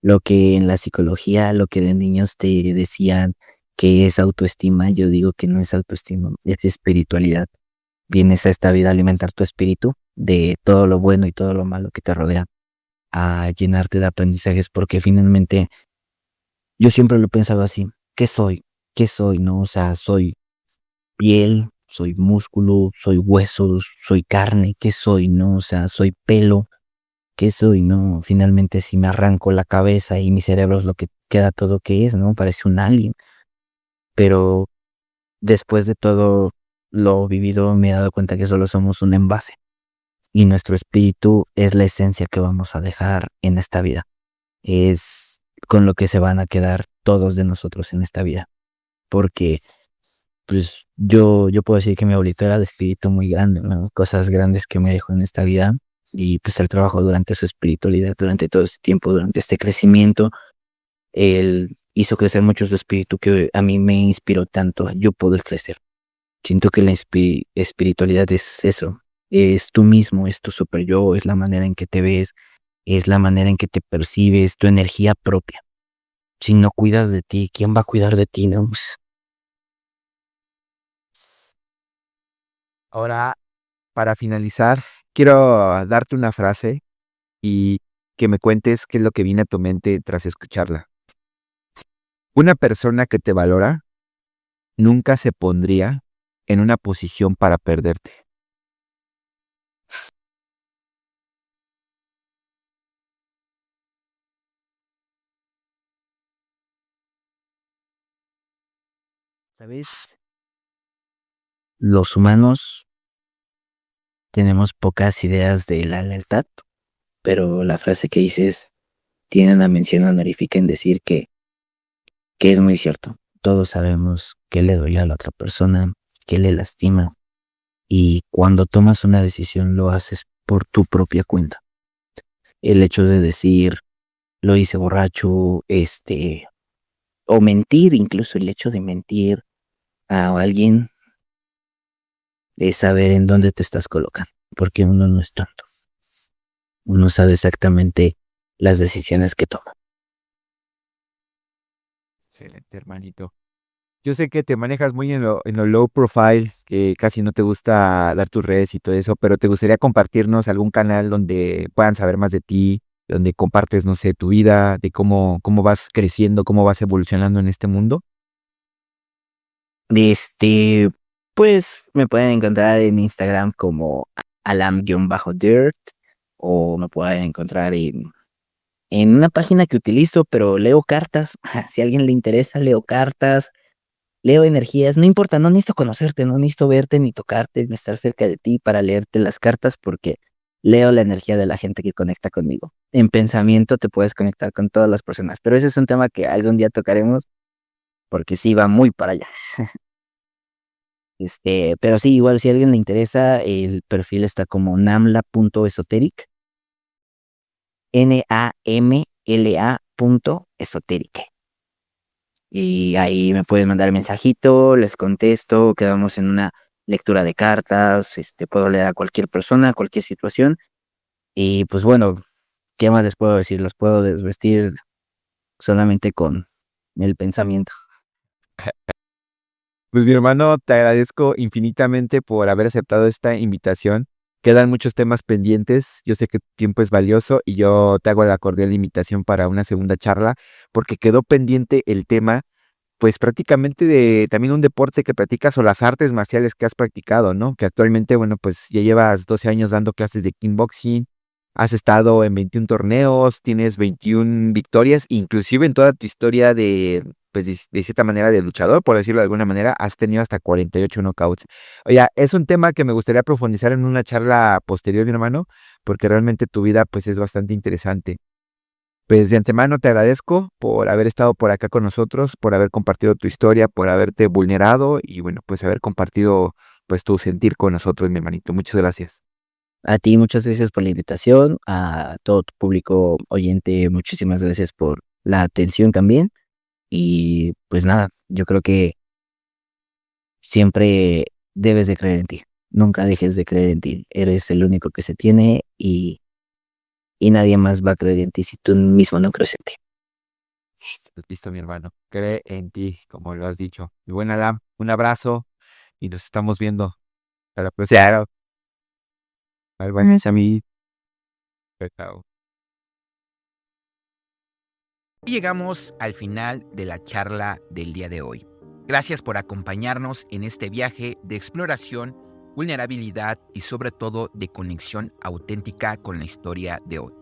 Speaker 3: Lo que en la psicología, lo que de niños te decían que es autoestima, yo digo que no es autoestima, es espiritualidad. Vienes a esta vida a alimentar tu espíritu de todo lo bueno y todo lo malo que te rodea, a llenarte de aprendizajes, porque finalmente yo siempre lo he pensado así. ¿Qué soy? ¿Qué soy? ¿No? O sea, soy piel, soy músculo, soy huesos, soy carne. ¿Qué soy? ¿No? O sea, soy pelo. ¿Qué soy? ¿No? Finalmente si me arranco la cabeza y mi cerebro es lo que queda todo que es, ¿no? Parece un alien. Pero después de todo lo vivido me he dado cuenta que solo somos un envase y nuestro espíritu es la esencia que vamos a dejar en esta vida. Es con lo que se van a quedar todos de nosotros en esta vida. Porque pues yo puedo decir que mi abuelito era de espíritu muy grande, ¿no? Cosas grandes que me dejó en esta vida y pues él trabajó durante su espiritualidad, durante todo este tiempo, durante este crecimiento. Él hizo crecer mucho su espíritu que a mí me inspiró tanto yo poder crecer. Siento que la espiritualidad es eso, es tú mismo, es tu super yo, es la manera en que te ves, es la manera en que te percibes, tu energía propia. Si no cuidas de ti, ¿quién va a cuidar de ti, no?
Speaker 2: Ahora, para finalizar, quiero darte una frase y que me cuentes qué es lo que viene a tu mente tras escucharla. Una persona que te valora nunca se pondría en una posición para perderte.
Speaker 3: ¿Sabes? Los humanos tenemos pocas ideas de la lealtad, pero la frase que dices tiene una mención honorífica en decir que es muy cierto. Todos sabemos qué le duele a la otra persona, qué le lastima, y cuando tomas una decisión lo haces por tu propia cuenta. El hecho de decir, lo hice borracho, o mentir, incluso el hecho de mentir a alguien es saber en dónde te estás colocando, porque uno no es tonto. Uno sabe exactamente las decisiones que toma.
Speaker 2: Excelente, hermanito. Yo sé que te manejas muy en lo low profile, que casi no te gusta dar tus redes y todo eso, pero ¿te gustaría compartirnos algún canal donde puedan saber más de ti, donde compartes, no sé, tu vida, de cómo vas creciendo, cómo vas evolucionando en este mundo?
Speaker 3: Este, pues me pueden encontrar en Instagram como alam-dirt, o me pueden encontrar en una página que utilizo, pero leo cartas. Si a alguien le interesa, leo cartas, leo energías. No importa, no necesito conocerte, no necesito verte ni tocarte ni estar cerca de ti para leerte las cartas, porque leo la energía de la gente que conecta conmigo. En pensamiento te puedes conectar con todas las personas, pero ese es un tema que algún día tocaremos porque sí va muy para allá. Pero sí, igual si a alguien le interesa, el perfil está como namla.esoteric, namla.esoteric. Y ahí me pueden mandar mensajito, les contesto, quedamos en una lectura de cartas, puedo leer a cualquier persona, cualquier situación. Y pues bueno, ¿qué más les puedo decir? Los puedo desvestir solamente con el pensamiento.
Speaker 2: Pues mi hermano, te agradezco infinitamente por haber aceptado esta invitación. Quedan muchos temas pendientes. Yo sé que tu tiempo es valioso y yo te hago la cordial invitación para una segunda charla porque quedó pendiente el tema, pues prácticamente de también un deporte que practicas o las artes marciales que has practicado, ¿no? Que actualmente, bueno, pues ya llevas 12 años dando clases de kickboxing, has estado en 21 torneos, tienes 21 victorias, inclusive en toda tu historia de, pues de cierta manera de luchador, por decirlo de alguna manera, has tenido hasta 48 knockouts. Oye, es un tema que me gustaría profundizar en una charla posterior, mi hermano, porque realmente tu vida, pues es bastante interesante. Pues de antemano te agradezco por haber estado por acá con nosotros, por haber compartido tu historia, por haberte vulnerado y bueno, pues haber compartido pues tu sentir con nosotros, mi hermanito. Muchas gracias.
Speaker 3: A ti muchas gracias por la invitación, a todo tu público oyente, muchísimas gracias por la atención también. Y pues nada, yo creo que siempre debes de creer en ti. Nunca dejes de creer en ti. Eres el único que se tiene, y nadie más va a creer en ti si tú mismo no crees en ti.
Speaker 2: Listo, mi hermano. Cree en ti, como lo has dicho. Mi buen Adam, un abrazo y nos estamos viendo. Hasta la próxima. Bye, bye, a mí. Chao.
Speaker 1: Y llegamos al final de la charla del día de hoy. Gracias por acompañarnos en este viaje de exploración, vulnerabilidad y sobre todo de conexión auténtica con la historia de hoy.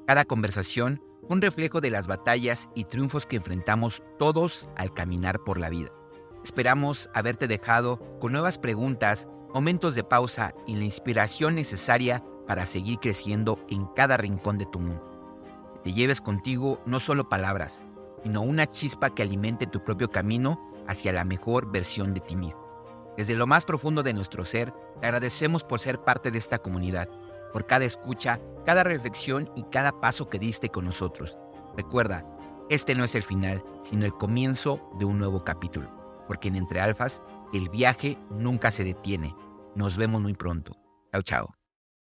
Speaker 1: Cada conversación fue un reflejo de las batallas y triunfos que enfrentamos todos al caminar por la vida. Esperamos haberte dejado con nuevas preguntas, momentos de pausa y la inspiración necesaria para seguir creciendo en cada rincón de tu mundo. Te lleves contigo no solo palabras, sino una chispa que alimente tu propio camino hacia la mejor versión de ti mismo. Desde lo más profundo de nuestro ser, te agradecemos por ser parte de esta comunidad, por cada escucha, cada reflexión y cada paso que diste con nosotros. Recuerda, este no es el final, sino el comienzo de un nuevo capítulo, porque en Entre Alfas el viaje nunca se detiene. Nos vemos muy pronto. Chao, chao.